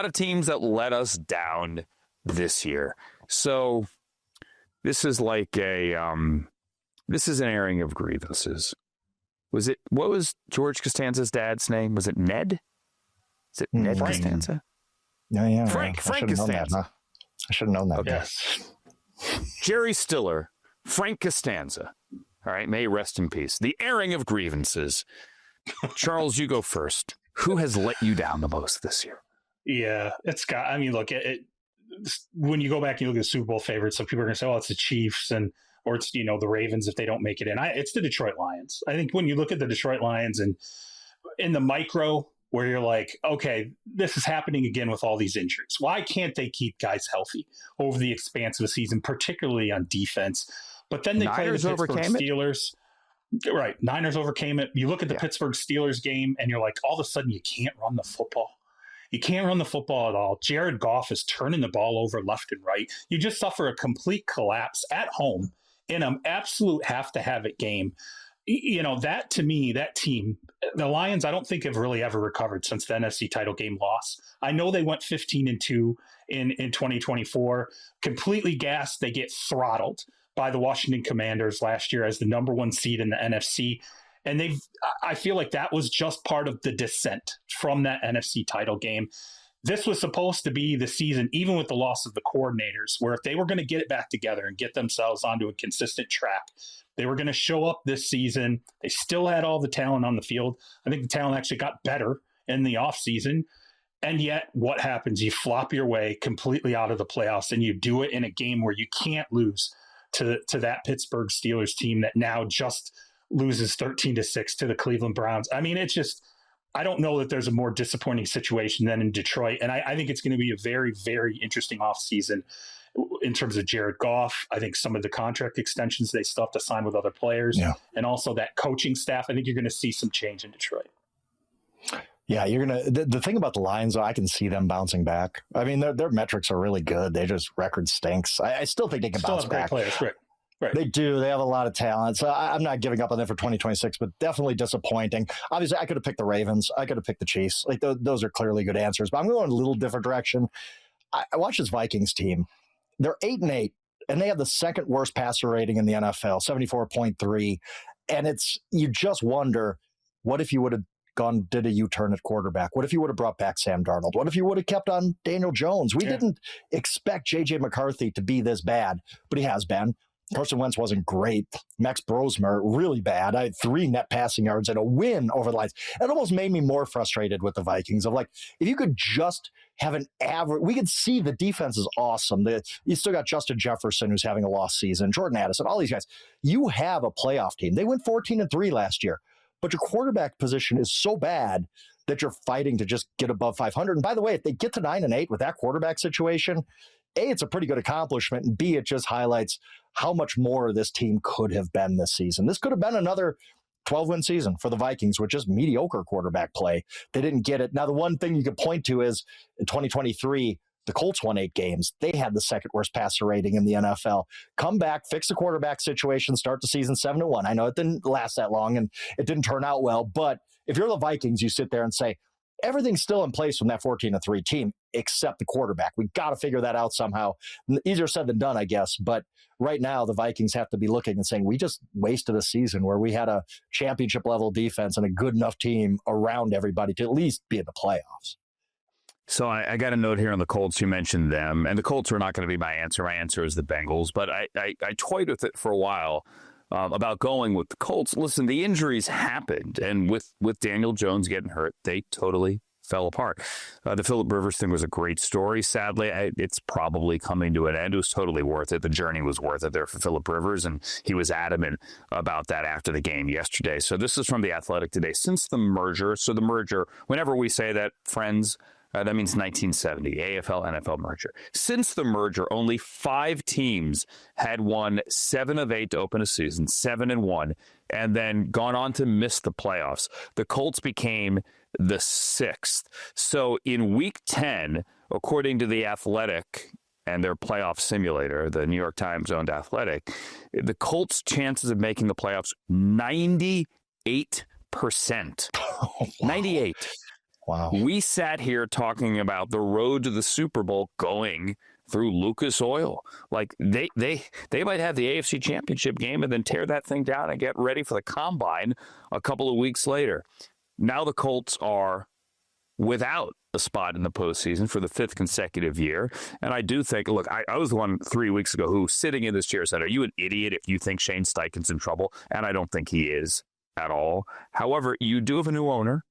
of teams that let us down this year. So this is like this is an airing of grievances. What was George Costanza's dad's name? Was it Ned? Is it Ned Frank. Costanza? Yeah. Frank Costanza. I should have known that. Okay. Yes. Jerry Stiller, Frank Costanza. All right, may he rest in peace. The airing of grievances. Charles, you go first. Who has let you down the most this year? Yeah, I mean, look, when you go back and you look at the Super Bowl favorites, some people are going to say, oh, it's the Chiefs or it's, the Ravens if they don't make it in. It's the Detroit Lions. I think when you look at the Detroit Lions and in the micro where you're like, okay, this is happening again with all these injuries. Why can't they keep guys healthy over the expanse of a season, particularly on defense? But then they play the Pittsburgh Steelers. Right. Niners overcame it. You look at the Pittsburgh Steelers game and you're like, all of a sudden you can't run the football. You can't run the football at all. Jared Goff is turning the ball over left and right. You just suffer a complete collapse at home in an absolute have-to-have-it game. That to me, that team, the Lions, I don't think have really ever recovered since the NFC title game loss. I know they went 15-2 in 2024, completely gassed. They get throttled by the Washington Commanders last year as the number 1 seed in the NFC. And I feel like that was just part of the descent from that NFC title game. This was supposed to be the season, even with the loss of the coordinators, where if they were going to get it back together and get themselves onto a consistent track, they were going to show up this season. They still had all the talent on the field. I think the talent actually got better in the offseason. And yet what happens? You flop your way completely out of the playoffs, and you do it in a game where you can't lose to that Pittsburgh Steelers team that now just loses 13-6 to the Cleveland Browns. I mean, it's just, I don't know that there's a more disappointing situation than in Detroit. And I think it's going to be a very, very interesting offseason in terms of Jared Goff. I think some of the contract extensions they still have to sign with other players, and also that coaching staff. I think you're going to see some change in Detroit. Yeah, the thing about the Lions, I can see them bouncing back. I mean, their metrics are really good. They just record stinks. I still think they can bounce back. Great players, right. They do. They have a lot of talent. So I'm not giving up on them for 2026, but definitely disappointing. Obviously, I could have picked the Ravens. I could have picked the Chiefs. Like those are clearly good answers. But I'm going a little different direction. I watched this Vikings team. They're 8-8, and they have the second worst passer rating in the NFL, 74.3. And you just wonder, what if you would have did a U-turn at quarterback? What if you would have brought back Sam Darnold? What if you would have kept on Daniel Jones? We didn't expect J.J. McCarthy to be this bad, but he has been. Carson Wentz wasn't great. Max Brosmer, really bad. I had 3 net passing yards and a win over the Lions. It almost made me more frustrated with the Vikings of like, if you could just have an average, we could see the defense is awesome. You still got Justin Jefferson, who's having a lost season, Jordan Addison, all these guys. You have a playoff team. They went 14-3 last year. But your quarterback position is so bad that you're fighting to just get above 500. And by the way, if they get to 9-8 with that quarterback situation, A, it's a pretty good accomplishment. And B, it just highlights how much more this team could have been this season. This could have been another 12-win season for the Vikings with just mediocre quarterback play. They didn't get it. Now, the one thing you could point to is in 2023, the Colts won 8 games. They had the second worst passer rating in the NFL. Come back, fix the quarterback situation, start the season 7-1. I know it didn't last that long and it didn't turn out well, but if you're the Vikings, you sit there and say, everything's still in place from that 14-3 team except the quarterback. We got to figure that out somehow. Easier said than done, I guess. But right now, the Vikings have to be looking and saying, we just wasted a season where we had a championship level defense and a good enough team around everybody to at least be in the playoffs. So I got a note here on the Colts. You mentioned them, and the Colts were not going to be my answer. My answer is the Bengals, but I toyed with it for a while about going with the Colts. Listen, the injuries happened, and with Daniel Jones getting hurt, they totally fell apart. The Phillip Rivers thing was a great story. Sadly, it's probably coming to an end. It was totally worth it. The journey was worth it there for Phillip Rivers, and he was adamant about that after the game yesterday. So this is from The Athletic today. Since the merger, whenever we say that, friends, that means 1970, AFL-NFL merger. Since the merger, only 5 teams had won 7 of 8 to open a season, 7-1, and then gone on to miss the playoffs. The Colts became the 6th. So in Week 10, according to The Athletic and their playoff simulator, the New York Times-owned Athletic, the Colts' chances of making the playoffs, 98%. 98. Wow. We sat here talking about the road to the Super Bowl going through Lucas Oil. Like they might have the AFC Championship game and then tear that thing down and get ready for the Combine a couple of weeks later. Now the Colts are without a spot in the postseason for the 5th consecutive year. And I do think, look, I was the one 3 weeks ago who, sitting in this chair, said, are you an idiot if you think Shane Steichen's in trouble? And I don't think he is at all. However, you do have a new owner.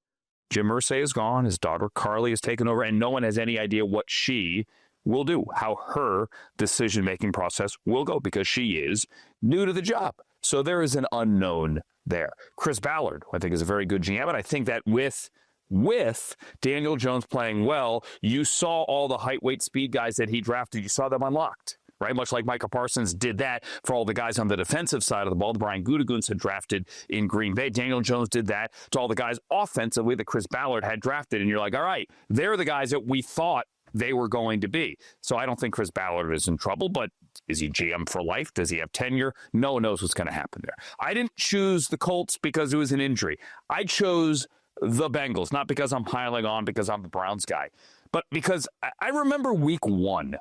Jim Irsay is gone. His daughter, Carly, has taken over, and no one has any idea what she will do, how her decision-making process will go, because she is new to the job. So there is an unknown there. Chris Ballard, I think, is a very good GM, and I think that with Daniel Jones playing well, you saw all the height, weight, speed guys that he drafted. You saw them unlocked. Right, much like Micah Parsons did that for all the guys on the defensive side of the ball. The Brian Gutekunst had drafted in Green Bay. Daniel Jones did that to all the guys offensively that Chris Ballard had drafted. And you're like, all right, they're the guys that we thought they were going to be. So I don't think Chris Ballard is in trouble, but is he GM for life? Does he have tenure? No one knows what's going to happen there. I didn't choose the Colts because it was an injury. I chose the Bengals, not because I'm piling on because I'm the Browns guy, but because I remember week 1.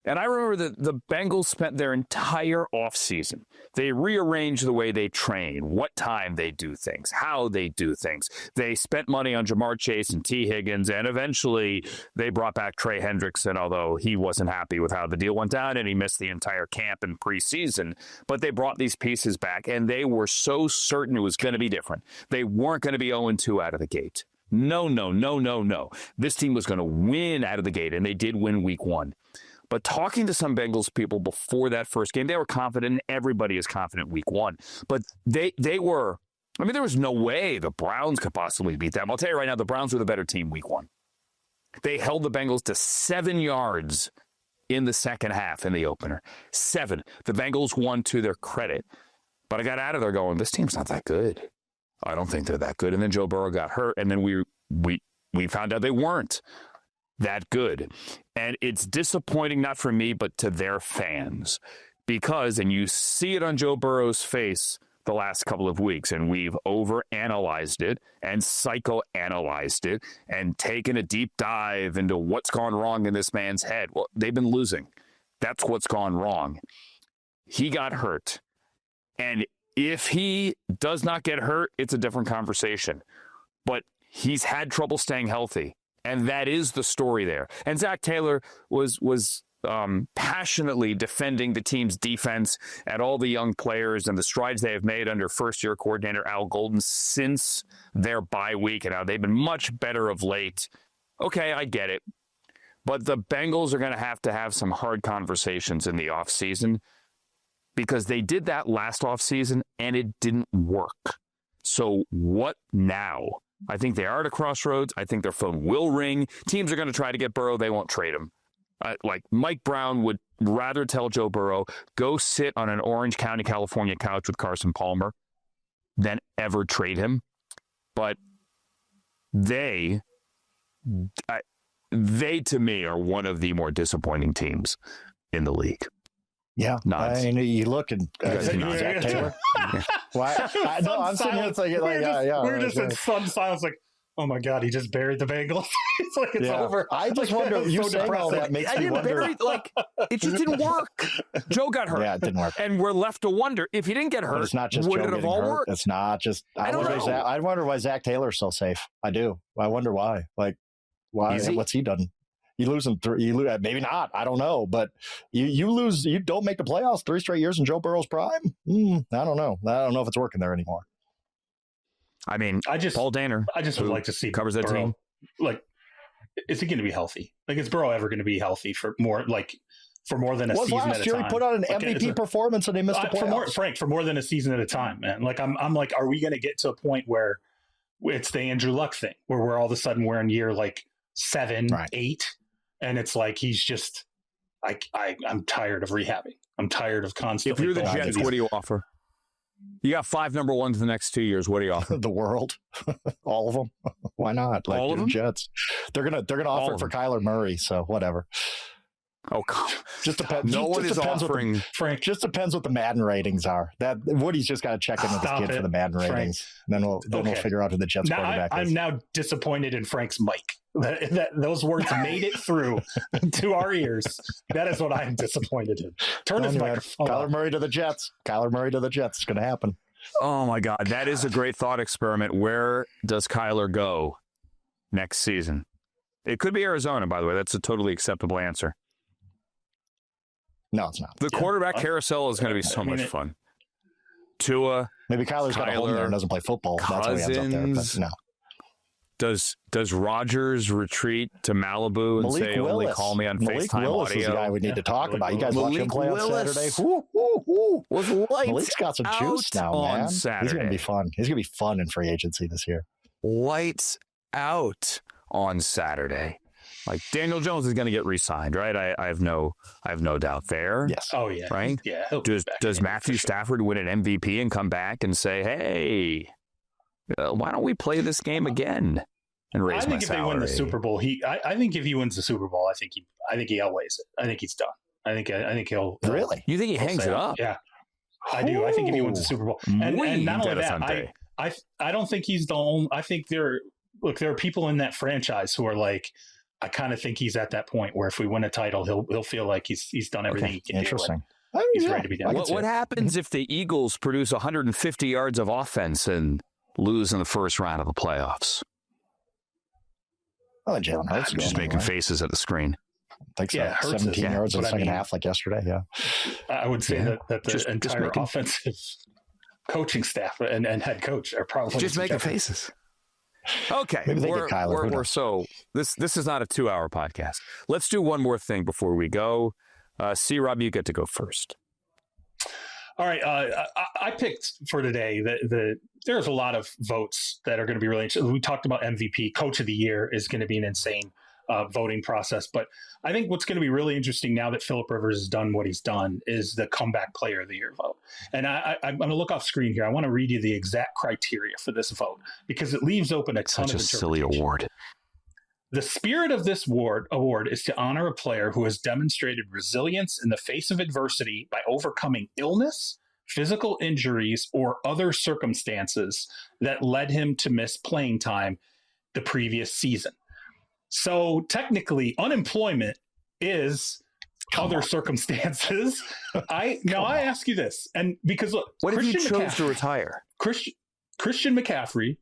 And I remember that the Bengals spent their entire offseason. They rearranged the way they train, what time they do things, how they do things. They spent money on Jamar Chase and T. Higgins, and eventually they brought back Trey Hendrickson, although he wasn't happy with how the deal went down, and he missed the entire camp and preseason. But they brought these pieces back, and they were so certain it was going to be different. They weren't going to be 0-2 out of the gate. No. This team was going to win out of the gate, and they did win week 1. But talking to some Bengals people before that first game, they were confident, and everybody is confident week 1. But they were, I mean, there was no way the Browns could possibly beat them. I'll tell you right now, the Browns were the better team week 1. They held the Bengals to 7 yards in the second half in the opener. 7. The Bengals won to their credit. But I got out of there going, this team's not that good. I don't think they're that good. And then Joe Burrow got hurt, and then we found out they weren't that good. And it's disappointing, not for me, but to their fans. Because, and you see it on Joe Burrow's face the last couple of weeks, and we've overanalyzed it and psychoanalyzed it and taken a deep dive into what's gone wrong in this man's head. Well, they've been losing. That's what's gone wrong. He got hurt. And if he does not get hurt, it's a different conversation. But he's had trouble staying healthy. And that is the story there. And Zach Taylor was passionately defending the team's defense and all the young players and the strides they have made under first-year coordinator Al Golden since their bye week. And how they've been much better of late. Okay, I get it. But the Bengals are going to have some hard conversations in the offseason because they did that last offseason and it didn't work. So what now? I think they are at a crossroads. I think their phone will ring. Teams are going to try to get Burrow. They won't trade him. Like Mike Brown would rather tell Joe Burrow, go sit on an Orange County, California couch with Carson Palmer than ever trade him. But they to me are one of the more disappointing teams in the league. Yeah, Nods. I mean, you look and Zach Taylor. Why? I'm sitting here thinking, we're just in some silence, like, oh my God, he just buried the Bengals. It's like it's over. I just wonder. You saying all that makes me wonder. It just didn't work. Joe got hurt. Yeah, it didn't work. And we're left to wonder if he didn't get hurt. But it's not just would Joe it have getting all hurt. worked? It's not just. I wonder why Zach Taylor's so safe. I do. I wonder why. Like, why? What's he done? You lose him. Maybe not. I don't know. But you lose. You don't make the playoffs 3 straight years in Joe Burrow's prime. I don't know. I don't know if it's working there anymore. I mean, Paul Danner. I just would like to see covers that Burrow, team. like is he going to be healthy? Like, is Burrow ever going to be healthy for more than a season last at a year time? He put on an MVP performance and they missed the playoffs. For more than a season at a time, man. Like, I'm like, are we going to get to a point where it's the Andrew Luck thing, where we're all of a sudden we're in year like 7, 8, and it's like he's just, I'm tired of rehabbing. I'm tired of constantly. If you're the Jets, what do you offer? You got 5 number ones in the next 2 years. What do you offer? The world, all of them. Why not? Like, all of them? Jets. They're gonna offer it for Kyler Murray. So whatever. Oh, just depends. No one is offering. Frank, just depends what the Madden ratings are. That Woody's just got to check in with his kid for the Madden ratings, and then we'll figure out who the Jets quarterback is. I'm now disappointed in Frank's mic. That those words made it through to our ears. That is what I'm disappointed in. Turn his microphone. Kyler Murray to the Jets. Kyler Murray to the Jets. It's going to happen. Oh my God, that is a great thought experiment. Where does Kyler go next season? It could be Arizona, by the way. That's a totally acceptable answer. No, it's not. The quarterback carousel is going to be so much fun. Tua. Maybe Kyler's got a home there and doesn't play football. That's why he ends up there. But no. Does Rodgers retreat to Malibu and Malik say, Willis. only call me on Malik FaceTime Willis audio? Is the guy we need to talk about. You guys watch him play on Saturday? Was lights Malik's got some juice now, man. Saturday. He's going to be fun. He's going to be fun in free agency this year. Lights out on Saturday. Like, Daniel Jones is going to get re-signed, right? I have no doubt there. Yes. Oh yeah. Right. Yeah. Does Matthew Stafford win an MVP and come back and say, "Hey, why don't we play this game again?" And raise my salary. If they win the Super Bowl, I think if he wins the Super Bowl, I think he outweighs it. I think he's done. I think he'll really. You think he hangs it up? Yeah, I do. I think if he wins the Super Bowl, and not only that, I don't think he's the only. I think there are people in that franchise who are like, I kind of think he's at that point where if we win a title, he'll feel like he's done everything he can do. Interesting. He's ready to be done. What happens if the Eagles produce 150 yards of offense and lose in the first round of the playoffs? Oh, Jalen Hurts. I'm just making faces at the screen. Thanks. Yeah, 17 yards in the second half, like yesterday. Yeah, I would say that the entire offensive coaching staff and head coach are probably just making faces. Okay, we're so this is not a 2-hour podcast. Let's do one more thing before we go. C-Rob, you get to go first. All right, I picked for today there's a lot of votes that are going to be really interesting. We talked about MVP. Coach of the Year is going to be an insane voting process. But I think what's going to be really interesting now that Phillip Rivers has done what he's done is the Comeback Player of the Year vote. And I'm going to look off screen here. I want to read you the exact criteria for this vote because it leaves open a ton of interpretation. Such a silly award. The spirit of this award is to honor a player who has demonstrated resilience in the face of adversity by overcoming illness, physical injuries, or other circumstances that led him to miss playing time the previous season. So technically, unemployment is other circumstances. I ask you this, and because look, what if he chose to retire? Christian McCaffrey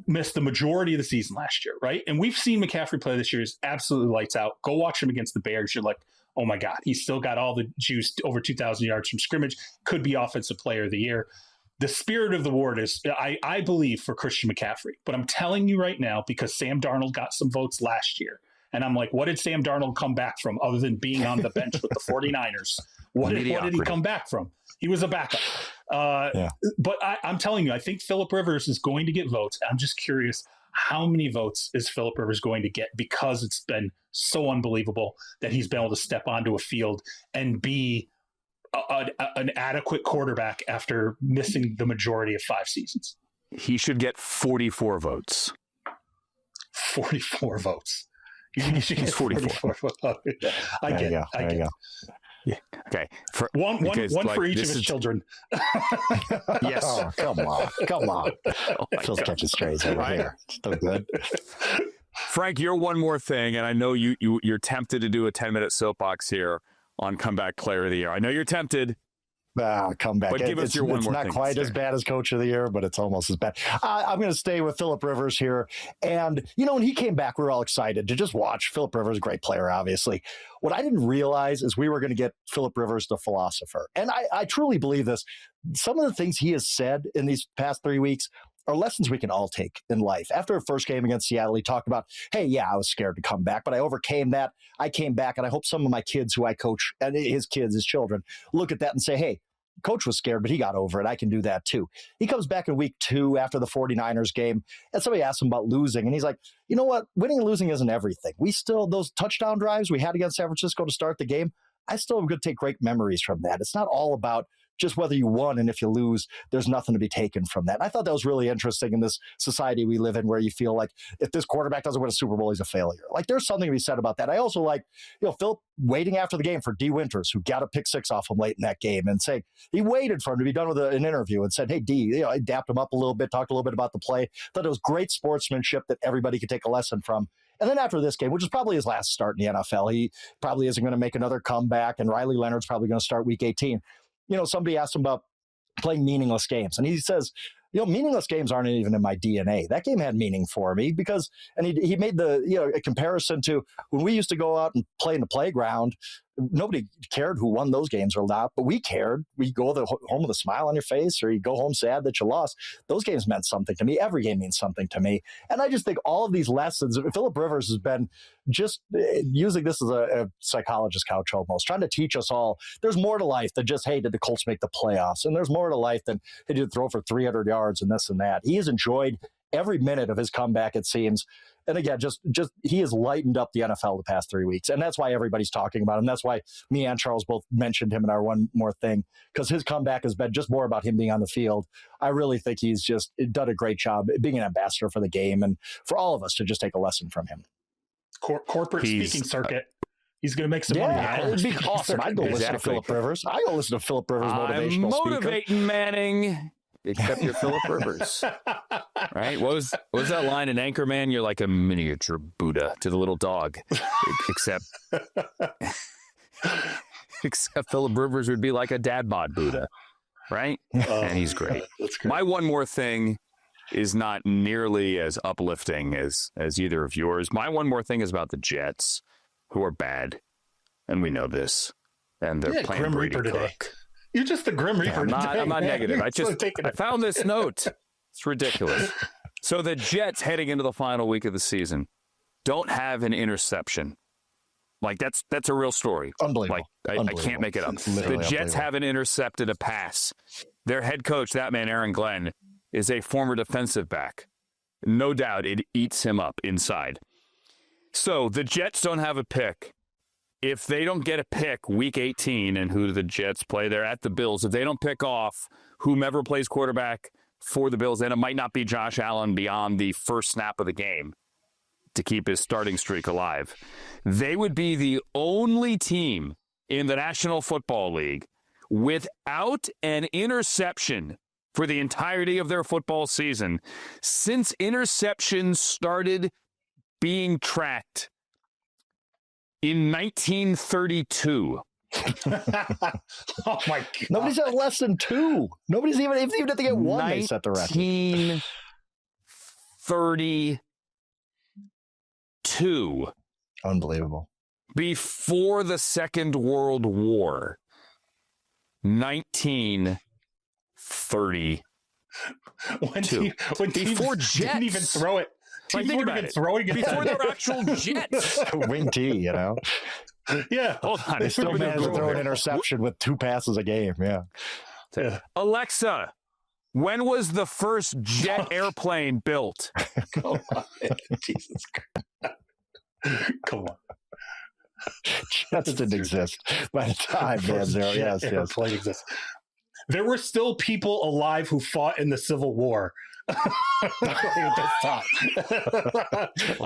missed the majority of the season last year, right? And we've seen McCaffrey play this year. Is absolutely lights out. Go watch him against the Bears. You're like, oh my God, he's still got all the juice, over 2,000 yards from scrimmage, could be Offensive Player of the Year. The spirit of the award is, I believe, for Christian McCaffrey. But I'm telling you right now, because Sam Darnold got some votes last year, and I'm like, what did Sam Darnold come back from other than being on the bench with the 49ers? What did he come back from? He was a backup. But I'm telling you, I think Phillip Rivers is going to get votes. I'm just curious, how many votes is Phillip Rivers going to get, because it's been so unbelievable that he's been able to step onto a field and be an adequate quarterback after missing the majority of 5 seasons. He should get 44 votes. 44 votes. You should get 44 votes. I get it. Yeah. Okay. One for each of his children. Yes. Oh, come on. Phil's catching strays over here. Still good. Frank, you're one more thing, and I know you're tempted to do a 10-minute soapbox here on Comeback Player of the Year. I know you're tempted. Comeback. But give us your one more thing. It's not quite as bad as Coach of the Year, but it's almost as bad. I'm going to stay with Phillip Rivers here. And, when he came back, we were all excited to just watch. Phillip Rivers, great player, obviously. What I didn't realize is we were going to get Phillip Rivers, the philosopher. And I truly believe this. Some of the things he has said in these past 3 weeks are lessons we can all take in life. After a first game against Seattle, he talked about, hey, yeah, I was scared to come back, but I overcame that. I came back, and I hope some of my kids who I coach, and his kids, his children, look at that and say, hey, coach was scared, but he got over it. I can do that too. He comes back in week 2 after the 49ers game, and somebody asked him about losing, and he's like, you know what? Winning and losing isn't everything. Those touchdown drives we had against San Francisco to start the game, I still am going to take great memories from that. It's not all about just whether you won, and if you lose, there's nothing to be taken from that. And I thought that was really interesting in this society we live in, where you feel like if this quarterback doesn't win a Super Bowl, he's a failure. Like, there's something to be said about that. I also like, Phil waiting after the game for D. Winters, who got a pick 6 off him late in that game, and saying he waited for him to be done with an interview and said, hey, D, I dapped him up a little bit, talked a little bit about the play. Thought it was great sportsmanship that everybody could take a lesson from. And then after this game, which is probably his last start in the NFL, he probably isn't going to make another comeback, and Riley Leonard's probably going to start week 18. Somebody asked him about playing meaningless games, and he says, meaningless games aren't even in my DNA. That game had meaning for me because, and he made a comparison to when we used to go out and play in the playground. Nobody cared who won those games or not, but we cared. We go home with a smile on your face, or you go home sad that you lost. Those games meant something to me. Every game means something to me. And I just think all of these lessons, Phillip Rivers has been just using this as a psychologist couch almost, trying to teach us all there's more to life than just, hey, did the Colts make the playoffs? And there's more to life than, hey, did throw for 300 yards and this and that. He has enjoyed every minute of his comeback, it seems. And again, just he has lightened up the NFL the past 3 weeks. And that's why everybody's talking about him. That's why me and Charles both mentioned him in our One More Thing, because his comeback has been just more about him being on the field. I really think he's just done a great job being an ambassador for the game, and for all of us to just take a lesson from him. Corporate speaking circuit. He's going to make some money. Yeah, it'd be awesome. I'd go listen to Phillip Rivers. I go listen to Phillip Rivers motivational speaker. I'm motivating Manning. Except you're Phillip Rivers, right? What was that line in Anchorman? You're like a miniature Buddha to the little dog, except Phillip Rivers would be like a dad bod Buddha, right? And he's great. That's great. My one more thing is not nearly as uplifting as either of yours. My one more thing is about the Jets, who are bad, and we know this, and they're playing Grim Brady Reaper today. Cook. You're just the Grim Reaper. I'm not negative. I found this note. It's ridiculous. So the Jets heading into the final week of the season don't have an interception. Like that's a real story. Unbelievable. Like I can't make it up. The Jets haven't intercepted a pass. Their head coach, that man Aaron Glenn, is a former defensive back. No doubt it eats him up inside. So the Jets don't have a pick. If they don't get a pick week 18, and who do the Jets play? They're at the Bills. If they don't pick off whomever plays quarterback for the Bills, then it might not be Josh Allen beyond the first snap of the game to keep his starting streak alive. They would be the only team in the National Football League without an interception for the entirety of their football season since interceptions started being tracked in 1932. Oh my God. Nobody's at less than 2. Nobody's even if they get 1, they set the record. 1932. Unbelievable. Before the Second World War. 1932. When before teams Jets didn't even throw it. Like, think about it. Before there were actual Jets. Wing T, Yeah. Hold on. They still managed to throw an interception with 2 passes a game. Yeah. Alexa, when was the first jet airplane built? Come on. Jesus Christ. Come on. Jets didn't exist by the time man zero. Yes. Airplane exists. There were still people alive who fought in the Civil War.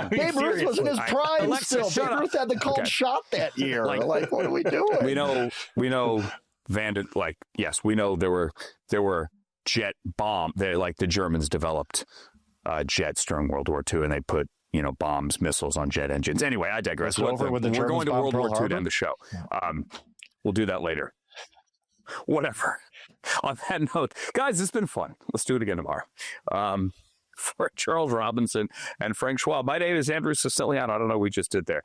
Babe Ruth was in his prime Alexa, still. Babe Ruth had the cold shot that year. Like, what are we doing? We know we know there were jet bomb. The Germans developed jets during World War II, and they put bombs, missiles on jet engines. Anyway, I digress. We're going to World War II to end the show. We'll do that later. Whatever. On that note, guys, it's been fun. Let's do it again tomorrow. For Charles Robinson and Frank Schwab, my name is Andrew Siciliano. I don't know what we just did there.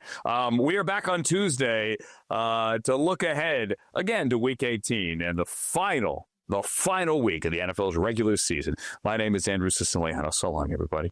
We are back on Tuesday to look ahead again to Week 18 and the final the final week of the NFL's regular season. My name is Andrew Siciliano. So long, everybody.